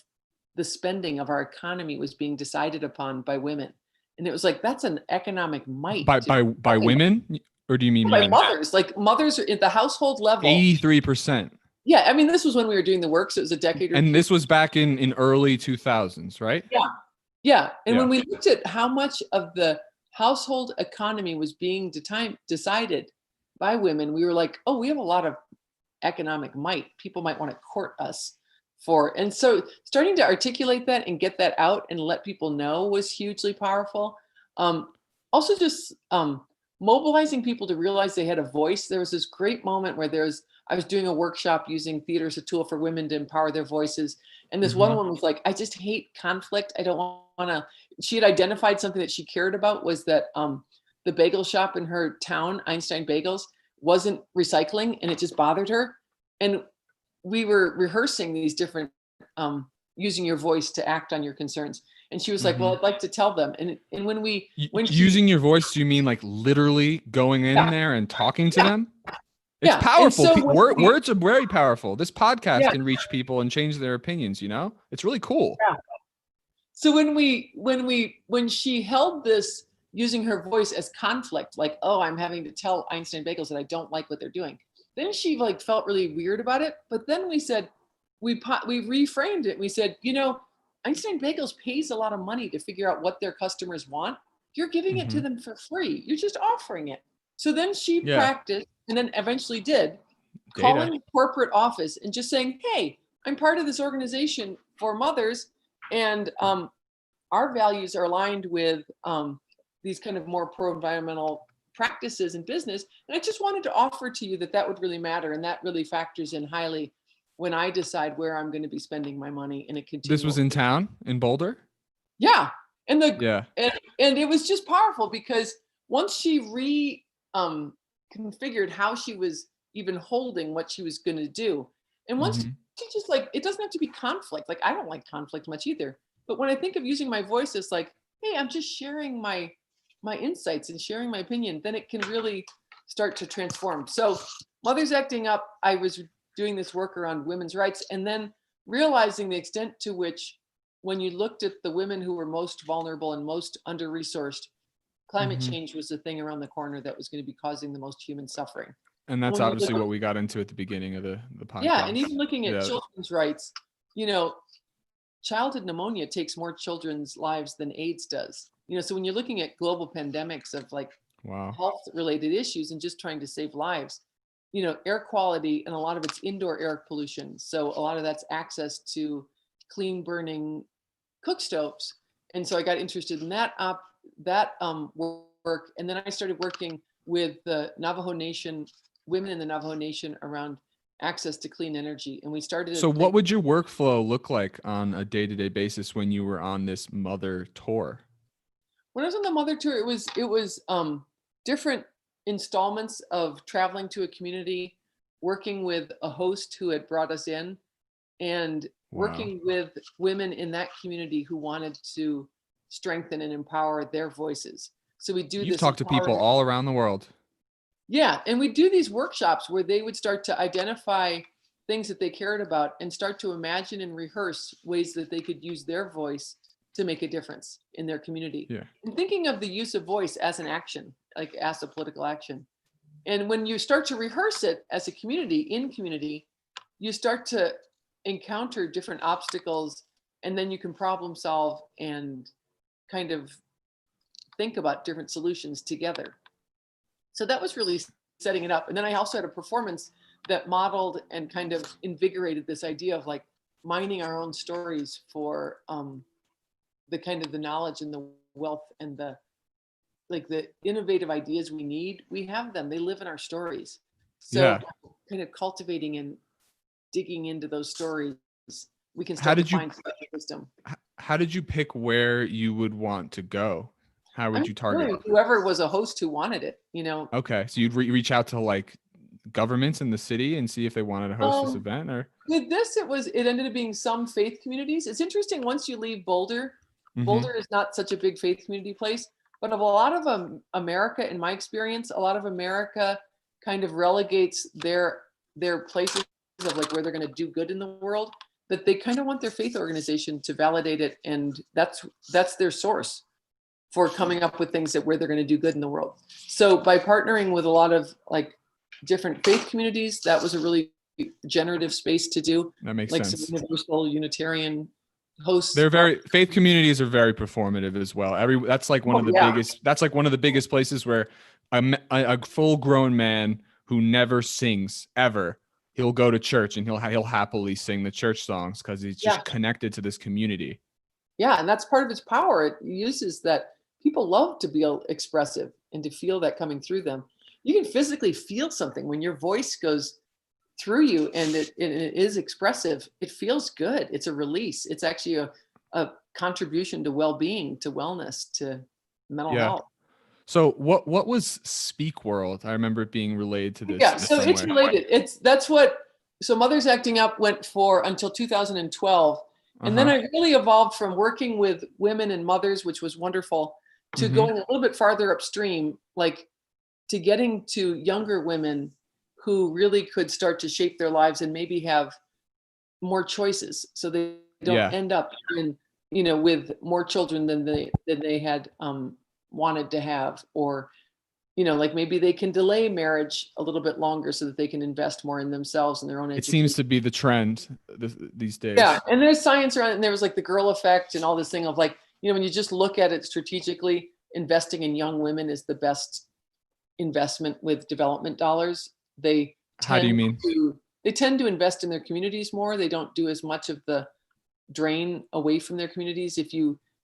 the spending of our economy was being decided upon by women. And it was like, that's an economic might. By women? Or do you mean by mothers? Like mothers are at the household level. 83%. Yeah. This was when we were doing the work. So it was a decade or two. This was back in early 2000s, right? Yeah. Yeah. And when we looked at how much of the household economy was being decided by women, we were like, oh, we have a lot of economic might. People might want to court us for. And so starting to articulate that and get that out and let people know was hugely powerful. Also just mobilizing people to realize they had a voice. There was this great moment where I was doing a workshop using theater as a tool for women to empower their voices. And this one woman was like, I just hate conflict. I don't want to. She had identified something that she cared about was that the bagel shop in her town, Einstein Bagels, wasn't recycling and it just bothered her. And we were rehearsing these different using your voice to act on your concerns. And she was like, well, I'd like to tell them. And when using your voice, do you mean like literally going in there and talking to them? It's powerful. So words are very powerful. This podcast can reach people and change their opinions, It's really cool. Yeah. So when she held this using her voice as conflict, like, oh, I'm having to tell Einstein Bagels that I don't like what they're doing. Then she felt really weird about it. But then we said, we reframed it. We said, Einstein Bagels pays a lot of money to figure out what their customers want. You're giving it to them for free. You're just offering it. So then she practiced and then eventually did calling the corporate office and just saying, hey, I'm part of this organization for mothers. And our values are aligned with these kind of more pro-environmental practices in business. And I just wanted to offer to you that would really matter. And that really factors in highly when I decide where I'm going to be spending my money in a continual. This was in town in Boulder? Yeah. And it was just powerful because once she configured how she was even holding what she was going to do. And once she just it doesn't have to be conflict. Like, I don't like conflict much either. But when I think of using my voice as like, hey, I'm just sharing my insights and sharing my opinion, then it can really start to transform. So Mothers Acting Up, I was doing this work around women's rights, and then realizing the extent to which, when you looked at the women who were most vulnerable and most under-resourced, climate change was the thing around the corner that was going to be causing the most human suffering. And that's obviously what we got into at the beginning of the podcast. Yeah, and even looking at children's rights, childhood pneumonia takes more children's lives than AIDS does. So when you're looking at global pandemics of health related issues and just trying to save lives, air quality, and a lot of it's indoor air pollution. So a lot of that's access to clean burning cook stoves. And so I got interested in that work. And then I started working with the Navajo Nation, women in the Navajo Nation, around access to clean energy. And we started. So what would your workflow look like on a day-to-day basis when you were on this mother tour? When I was on the mother tour, it was different installments of traveling to a community, working with a host who had brought us in, and working with women in that community who wanted to strengthen and empower their voices. So we do. You've talked to people all around the world. Yeah, and we do these workshops where they would start to identify things that they cared about and start to imagine and rehearse ways that they could use their voice to make a difference in their community. Yeah. And thinking of the use of voice as an action, like as a political action. And when you start to rehearse it as a community, you start to encounter different obstacles, and then you can problem solve and kind of think about different solutions together. So that was really setting it up. And then I also had a performance that modeled and kind of invigorated this idea of mining our own stories for the kind of the knowledge and the wealth and the innovative ideas we need. We have them. They live in our stories. So kind of cultivating and digging into those stories, we can start to find wisdom. How did you pick where you would want to go? How would you target whoever was a host who wanted it, Okay. So you'd reach out to governments in the city and see if they wanted to host this event, or with this, it ended up being some faith communities. It's interesting. Once you leave Boulder, Boulder is not such a big faith community place, but of a lot of America, in my experience, a lot of America kind of relegates their places of where they're going to do good in the world, that they kind of want their faith organization to validate it. And that's their source for coming up with things where they're going to do good in the world. So by partnering with a lot of different faith communities, that was a really generative space to do. That makes sense. Some universal Unitarian hosts. Faith communities are very performative as well. That's one of the biggest. That's one of the biggest places where a full-grown man who never sings ever, he'll go to church and he'll happily sing the church songs because he's just connected to this community. Yeah, and that's part of its power. It uses that people love to be expressive and to feel that coming through them. You can physically feel something when your voice goes through you and it is expressive. It feels good. It's a release. It's actually a contribution to well-being, to wellness, to mental health. So what was Speak World? I remember it being related to this. Yeah, so it's related. So Mothers Acting Up went for until 2012. And then I really evolved from working with women and mothers, which was wonderful, to going a little bit farther upstream, to getting to younger women who really could start to shape their lives and maybe have more choices, so they don't end up in, with more children than they had wanted to have, or maybe they can delay marriage a little bit longer so that they can invest more in themselves and their own education. It seems to be the trend these days. Yeah, and there's science around it, and there was the girl effect and all this thing of when you just look at it strategically, investing in young women is the best investment with development dollars. How do you mean? They tend to invest in their communities more. They don't do as much of the drain away from their communities.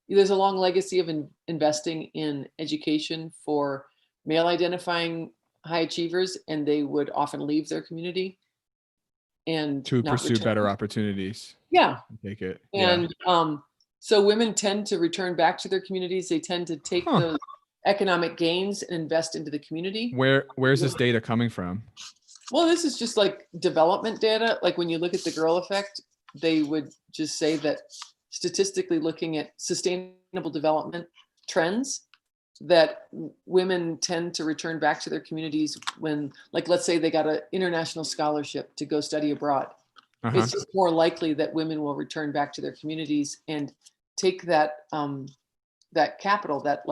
There's a long legacy of investing in education for male identifying high achievers, and they would often leave their community and to pursue better opportunities. Yeah. Take it. And so women tend to return back to their communities. They tend to take those economic gains and invest into the community. Where's this data coming from? Well, this is just development data. When you look at the girl effect, they would just say that statistically, looking at sustainable development trends, that women tend to return back to their communities when, like, let's say they got an international scholarship to go study abroad. It's just more likely that women will return back to their communities and take that that capital, that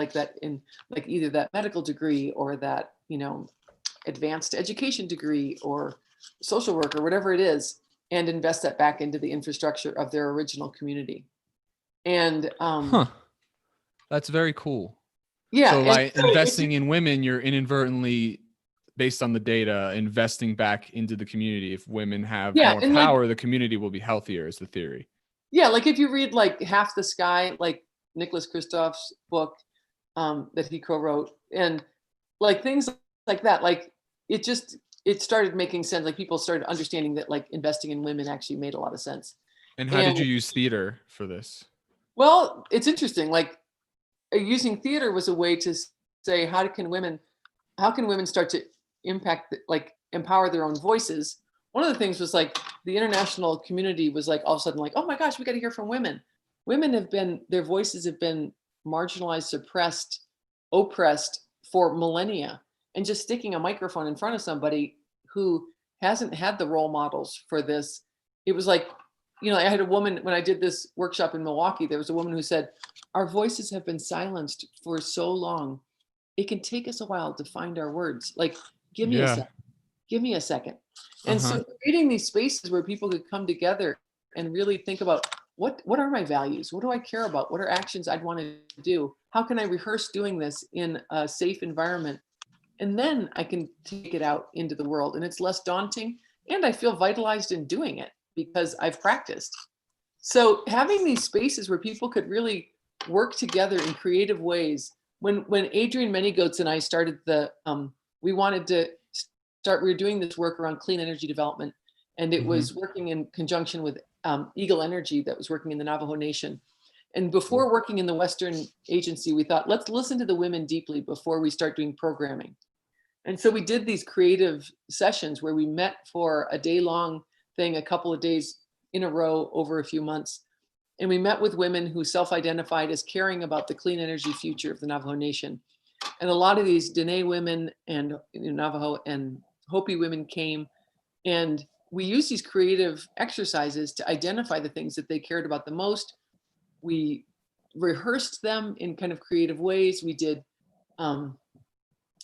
in like either that medical degree or that, you know, advanced education degree or social work or whatever it is, and invest that back into the infrastructure of their original community. And that's very cool. Yeah. So like investing in women, you're inadvertently, based on the data, investing back into the community. If women have more power, like, the community will be healthier, is the theory. Yeah, like if you read like Half the Sky, like Nicholas Kristof's book that he co-wrote, and like things like that, like it started making sense. Like people started understanding that like investing in women actually made a lot of sense. And how did you use theater for this? Well, it's interesting. Like using theater was a way to say, how can women start to impact, like empower their own voices? One of the things was like the international community was like all of a sudden like, oh my gosh, we got to hear from women. Women have been, their voices have been marginalized, suppressed, oppressed for millennia. And just sticking a microphone in front of somebody who hasn't had the role models for this, it was like, you know, I had a woman, when I did this workshop in Milwaukee, there was a woman who said, our voices have been silenced for so long. It can take us a while to find our words. Like, give me a second. Give me a second. And so creating these spaces where people could come together and really think about what are my values? What do I care about? What are actions I'd want to do? How can I rehearse doing this in a safe environment? And then I can take it out into the world, and it's less daunting, and I feel vitalized in doing it because I've practiced. So having these spaces where people could really work together in creative ways. When Adrian Manygoats and I started we wanted to start, we were doing this work around clean energy development, and it was working in conjunction with Eagle Energy that was working in the Navajo Nation. And before working in the Western agency, we thought, let's listen to the women deeply before we start doing programming. And so we did these creative sessions where we met for a day-long thing, a couple of days in a row over a few months. And we met with women who self-identified as caring about the clean energy future of the Navajo Nation. And a lot of these Dene women and Navajo and Hopi women came, and we used these creative exercises to identify the things that they cared about the most. We rehearsed them in kind of creative ways. We did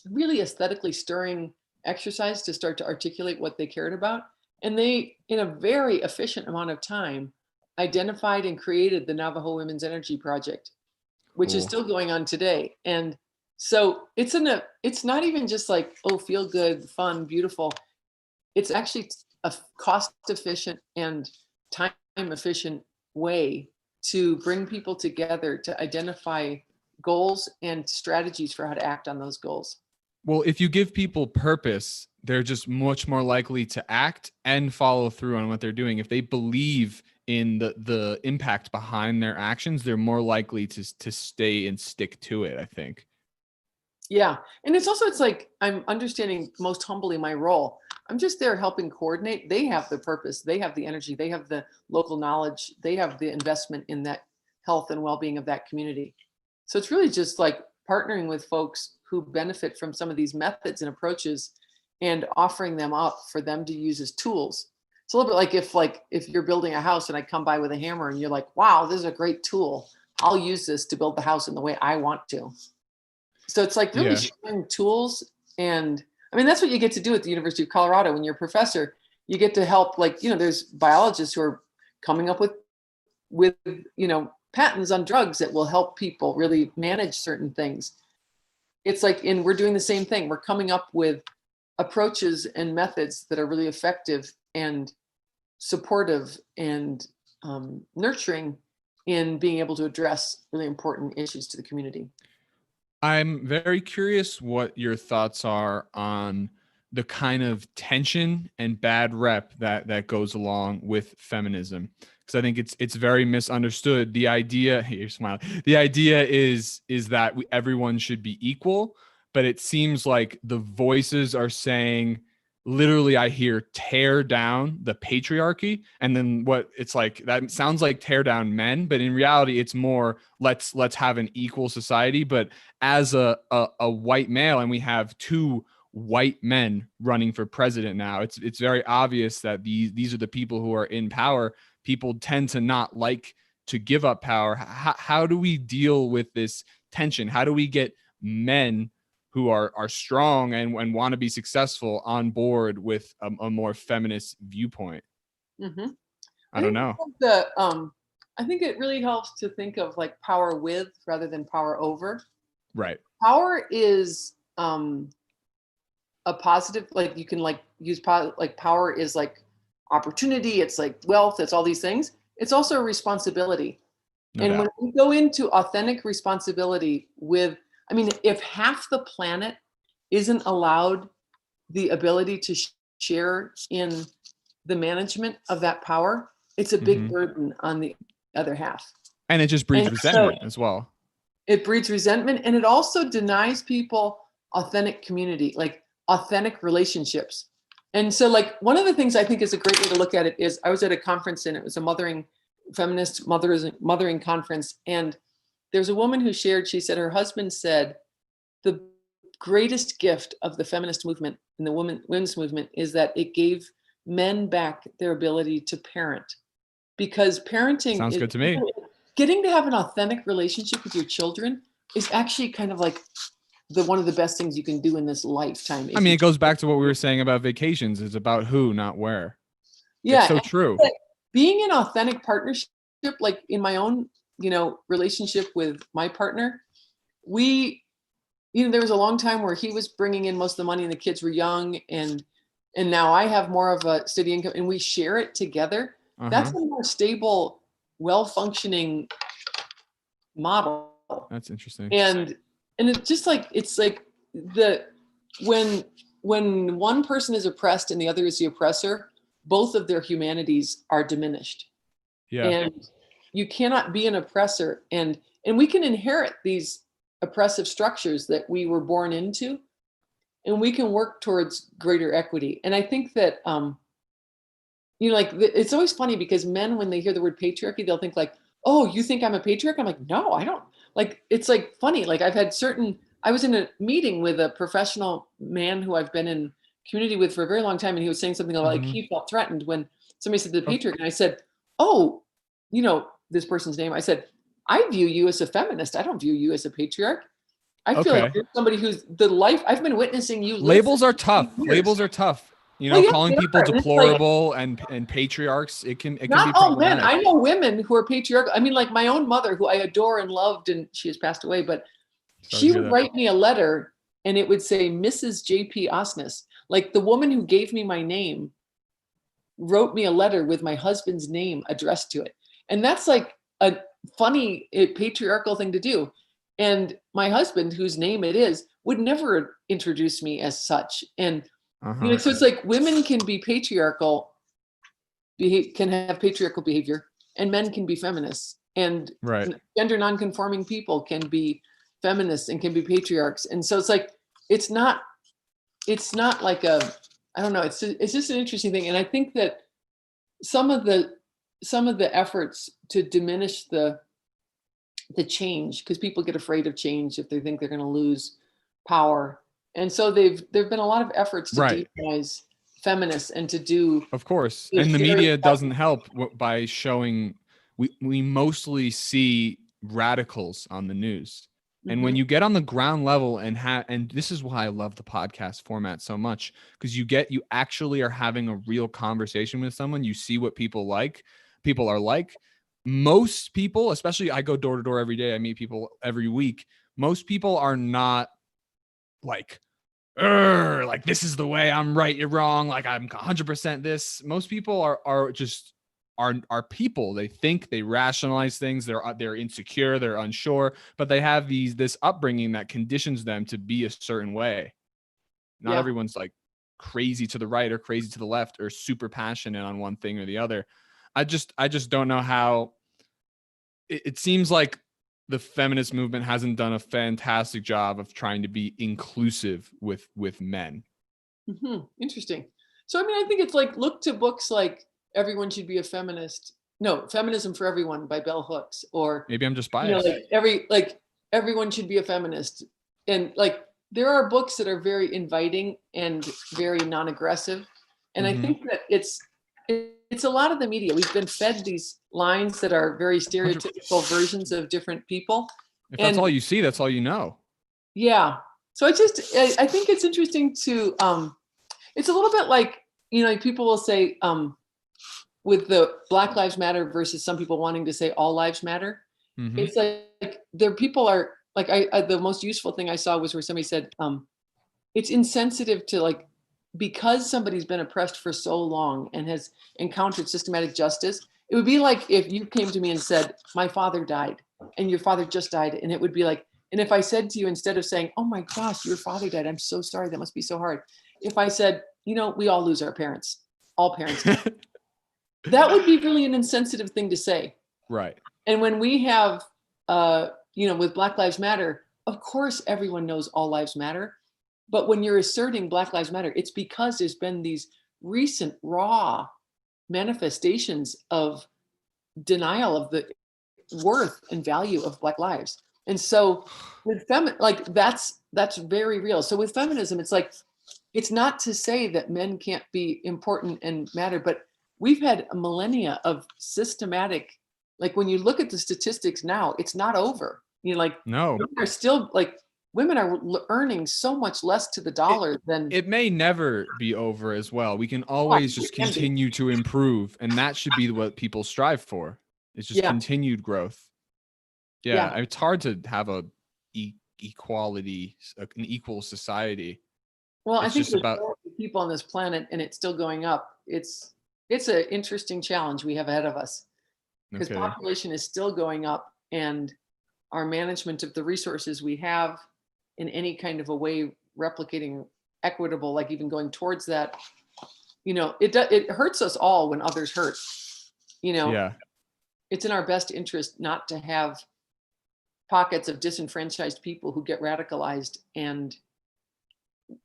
really aesthetically stirring exercise to start to articulate what they cared about. And they, in a very efficient amount of time, identified and created the Navajo Women's Energy Project, which is still going on today. And so it's not even just like, oh, feel good, fun, beautiful. It's actually a cost efficient and time efficient way to bring people together to identify goals and strategies for how to act on those goals. Well, if you give people purpose, they're just much more likely to act and follow through on what they're doing. If they believe in the impact behind their actions, they're more likely to stay and stick to it, I think. Yeah. And it's like, I'm understanding most humbly my role. I'm just there helping coordinate. They have the purpose. They have the energy. They have the local knowledge. They have the investment in that health and well-being of that community. So it's really just like partnering with folks who benefit from some of these methods and approaches and offering them up for them to use as tools. It's a little bit like if you're building a house and I come by with a hammer and you're like, wow, this is a great tool. I'll use this to build the house in the way I want to. So it's like really sharing tools. And I mean, that's what you get to do at the University of Colorado. When you're a professor, you get to help, like, there's biologists who are coming up with patents on drugs that will help people really manage certain things. It's like, and we're doing the same thing. We're coming up with approaches and methods that are really effective and supportive and nurturing in being able to address really important issues to the community. I'm very curious what your thoughts are on the kind of tension and bad rep that goes along with feminism, because I think it's very misunderstood. The idea, you're smiling. The idea is that everyone should be equal, but it seems like the voices are saying literally I hear tear down the patriarchy, and then what it's like, that sounds like tear down men, but in reality it's more let's have an equal society. But as a white male, and we have two white men running for president now, it's very obvious that these are the people who are in power. People tend to not like to give up power. How do we deal with this tension? How do we get men who are strong and want to be successful on board with a more feminist viewpoint? Mm-hmm. I don't know. I think it really helps to think of like power with rather than power over. Right. Power is a positive, like you can like use like power is like opportunity, it's like wealth, it's all these things. It's also a responsibility. No And doubt. when we go into authentic responsibility with, I mean, if half the planet isn't allowed the ability to share in the management of that power, it's a big burden on the other half. And it just breeds resentment as well. It breeds resentment, and it also denies people authentic community, like authentic relationships. And so like one of the things I think is a great way to look at it is, I was at a conference and it was a feminist mothering conference, and there's a woman who shared, she said her husband said the greatest gift of the feminist movement and the women's movement is that it gave men back their ability to parent, because parenting sounds good to me. Getting to have an authentic relationship with your children is actually kind of like one of the best things you can do in this lifetime. I mean, it goes back to what we were saying about vacations. It's about who, not where. Yeah, it's so true. Being in authentic partnership, like in my own, relationship with my partner, there was a long time where he was bringing in most of the money and the kids were young, and now I have more of a steady income and we share it together. That's a more stable, well-functioning model. That's interesting. And it's just like, it's like when one person is oppressed and the other is the oppressor, both of their humanities are diminished. Yeah. And you cannot be an oppressor, and we can inherit these oppressive structures that we were born into, and we can work towards greater equity. And I think that it's always funny because men, when they hear the word patriarchy, they'll think like, oh, you think I'm a patriarch? I'm like, no, I don't. Like, it's like funny. Like I was in a meeting with a professional man who I've been in community with for a very long time. And he was saying something about like, he felt threatened when somebody said the patriarch. And I said, oh, this person's name. I said, I view you as a feminist. I don't view you as a patriarch. I feel like you're somebody who's I've been witnessing you. Labels are tough. Labels are tough. Calling people deplorable and patriarchs, it can not be all men. problematic. I know women who are patriarchal. I mean, like my own mother, who I adore and loved, and she has passed away, but she would write me a letter and it would say Mrs. J.P. Osnes. Like the woman who gave me my name wrote me a letter with my husband's name addressed to it. And that's like a funny patriarchal thing to do. And my husband, whose name it is, would never introduce me as such. And so it's like women can be patriarchal, can have patriarchal behavior, and men can be feminists. And gender nonconforming people can be feminists and can be patriarchs. And so it's like it's not like I don't know. It's just an interesting thing. And I think that some of the efforts to diminish the change, because people get afraid of change if they think they're going to lose power. And so there've been a lot of efforts to demonize feminists and to do. Of course. And the media doesn't help by showing, we mostly see radicals on the news. And when you get on the ground level and this is why I love the podcast format so much, because you actually are having a real conversation with someone. You see what people are like. Most people, especially I go door to door every day. I meet people every week. Most people are not like this is the way, I'm right, you're wrong. Like I'm 100% this. Most people are just people. They think, they rationalize things. They're insecure, they're unsure, but they have this upbringing that conditions them to be a certain way. Not everyone's like crazy to the right or crazy to the left or super passionate on one thing or the other. I just don't know how it seems like the feminist movement hasn't done a fantastic job of trying to be inclusive with men. Interesting. So, I mean, I think it's like, look to books like Everyone Should Be a Feminist. No, Feminism for Everyone by Bell Hooks, or, Maybe I'm just you know, biased. like Everyone Should Be a Feminist. And like, there are books that are very inviting and very non-aggressive. And I think that it's a lot of the media. We've been fed these lines that are very 100. stereotypical versions of different people. If that's And all you see, that's all you know. yeah, so I think it's interesting to, it's a little bit like, you know, people will say, with the Black Lives Matter versus some people wanting to say all lives matter. Mm-hmm. It's like there people are like, the most useful thing I saw was where somebody said, it's insensitive to, like, because somebody's been oppressed for so long and has encountered systematic justice. It would be like if you came to me and said, my father died and your father just died. And it would be like, and if I said to you, instead of saying, oh my gosh, your father died, I'm so sorry, that must be so hard. If I said, you know, we all lose our parents, all parents die. That would be really an insensitive thing to say. Right. And when we have, you know, with Black Lives Matter, of course, everyone knows all lives matter. But when you're asserting Black Lives Matter, it's because there's been these recent raw manifestations of denial of the worth and value of Black lives. And so with like that's very real. So with feminism, it's like, it's not to say that men can't be important and matter, but we've had a millennia of systematic, like when you look at the statistics now, it's not over. You know, like No. women are still like, women are earning so much less to the dollar than. It may never be over as well. We can Oh, always it just can be. continue to improve, and that should be what people strive for. It's just Yeah. continued growth. Yeah, Yeah. it's hard to have a equality, an equal society. Well, I It's think just there's about more people on this planet and it's still going up. It's an interesting challenge we have ahead of us, no because kidding. population is still going up, and our management of the resources we have in any kind of a way replicating equitable, like even going towards that, you know, it hurts us all when others hurt. You know, Yeah. it's in our best interest not to have pockets of disenfranchised people who get radicalized and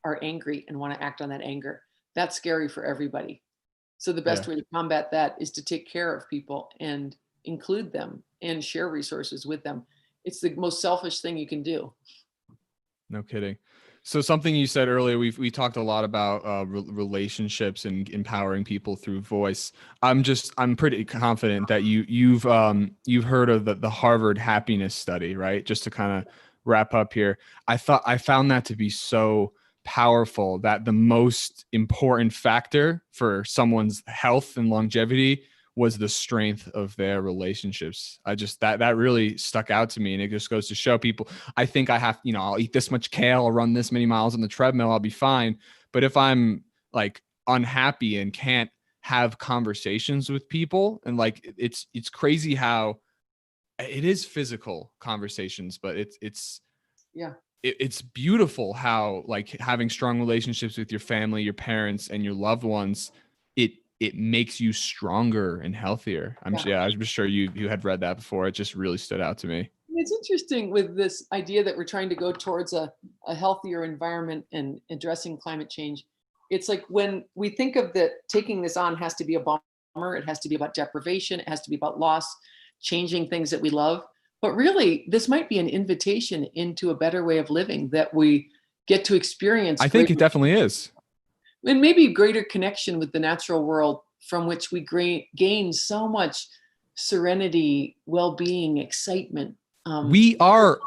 are angry and want to act on that anger. That's scary for everybody. So the best Yeah. way to combat that is to take care of people and include them and share resources with them. It's the most selfish thing you can do. No kidding. So something you said earlier, we talked a lot about relationships and empowering people through voice. I'm pretty confident that you've heard of the Harvard happiness study, right? Just to kind of wrap up here, I found that to be so powerful, that the most important factor for someone's health and longevity was the strength of their relationships. That really stuck out to me, and it just goes to show people, I think I have, I'll eat this much kale, I'll run this many miles on the treadmill, I'll be fine. But if I'm like unhappy and can't have conversations with people, and like it's crazy how it is physical conversations, but Yeah. it's beautiful how, like, having strong relationships with your family, your parents, and your loved ones, it makes you stronger and healthier. I'm sure you had read that before. It just really stood out to me. It's interesting with this idea that we're trying to go towards a healthier environment and addressing climate change. It's like when we think of that, taking this on has to be a bummer. It has to be about deprivation. It has to be about loss, changing things that we love. But really, this might be an invitation into a better way of living that we get to experience. I think it definitely is. And maybe greater connection with the natural world, from which we gain so much serenity, well-being, excitement. We are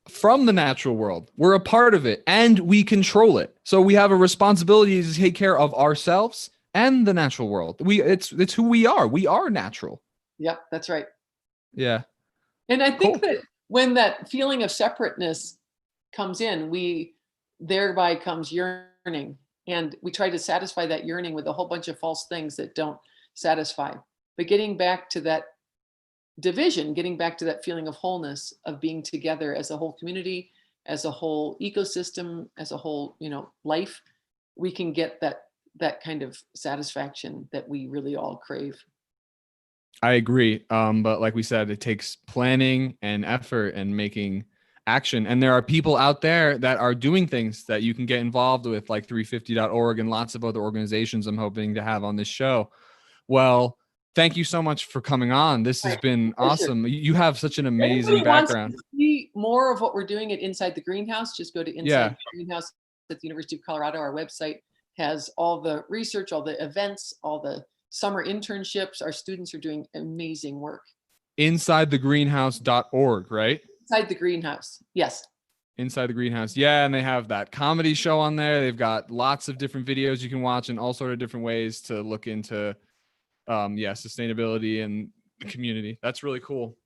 from the natural world. We're a part of it, and we control it. So we have a responsibility to take care of ourselves and the natural world. It's who we are. We are natural. Yep, that's right. Yeah. And I think that when that feeling of separateness comes in, thereby comes yearning. And we try to satisfy that yearning with a whole bunch of false things that don't satisfy. But getting back to that division, getting back to that feeling of wholeness, of being together as a whole community, as a whole ecosystem, as a whole, life, we can get that kind of satisfaction that we really all crave. I agree. But like we said, it takes planning and effort and making action. And there are people out there that are doing things that you can get involved with, like 350.org and lots of other organizations I'm hoping to have on this show. Well, thank you so much for coming on. This has been awesome. You have such an amazing background. Wants to see more of what we're doing at Inside the Greenhouse, just go to Inside the Greenhouse at the University of Colorado. Our website has all the research, all the events, all the summer internships. Our students are doing amazing work. InsideTheGreenhouse.org, right? Inside the Greenhouse. Yes. Inside the Greenhouse. Yeah. And they have that comedy show on there. They've got lots of different videos you can watch and all sort of different ways to look into, sustainability and the community. That's really cool.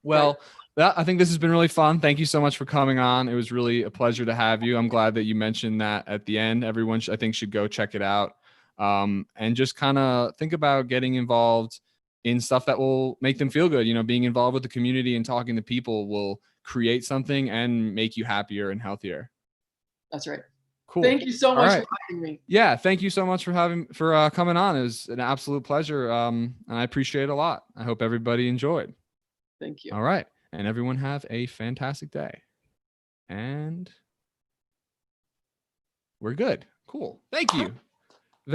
Well, I think this has been really fun. Thank you so much for coming on. It was really a pleasure to have you. I'm glad that you mentioned that at the end. Everyone, I think, should go check it out, and just kind of think about getting involved in stuff that will make them feel good. You know, being involved with the community and talking to people will create something and make you happier and healthier. That's right. Cool. Thank you so much for having me. Yeah, thank you so much for coming on. It was an absolute pleasure, and I appreciate it a lot. I hope everybody enjoyed. Thank you. All right, and everyone have a fantastic day. And we're good. Cool. Thank you.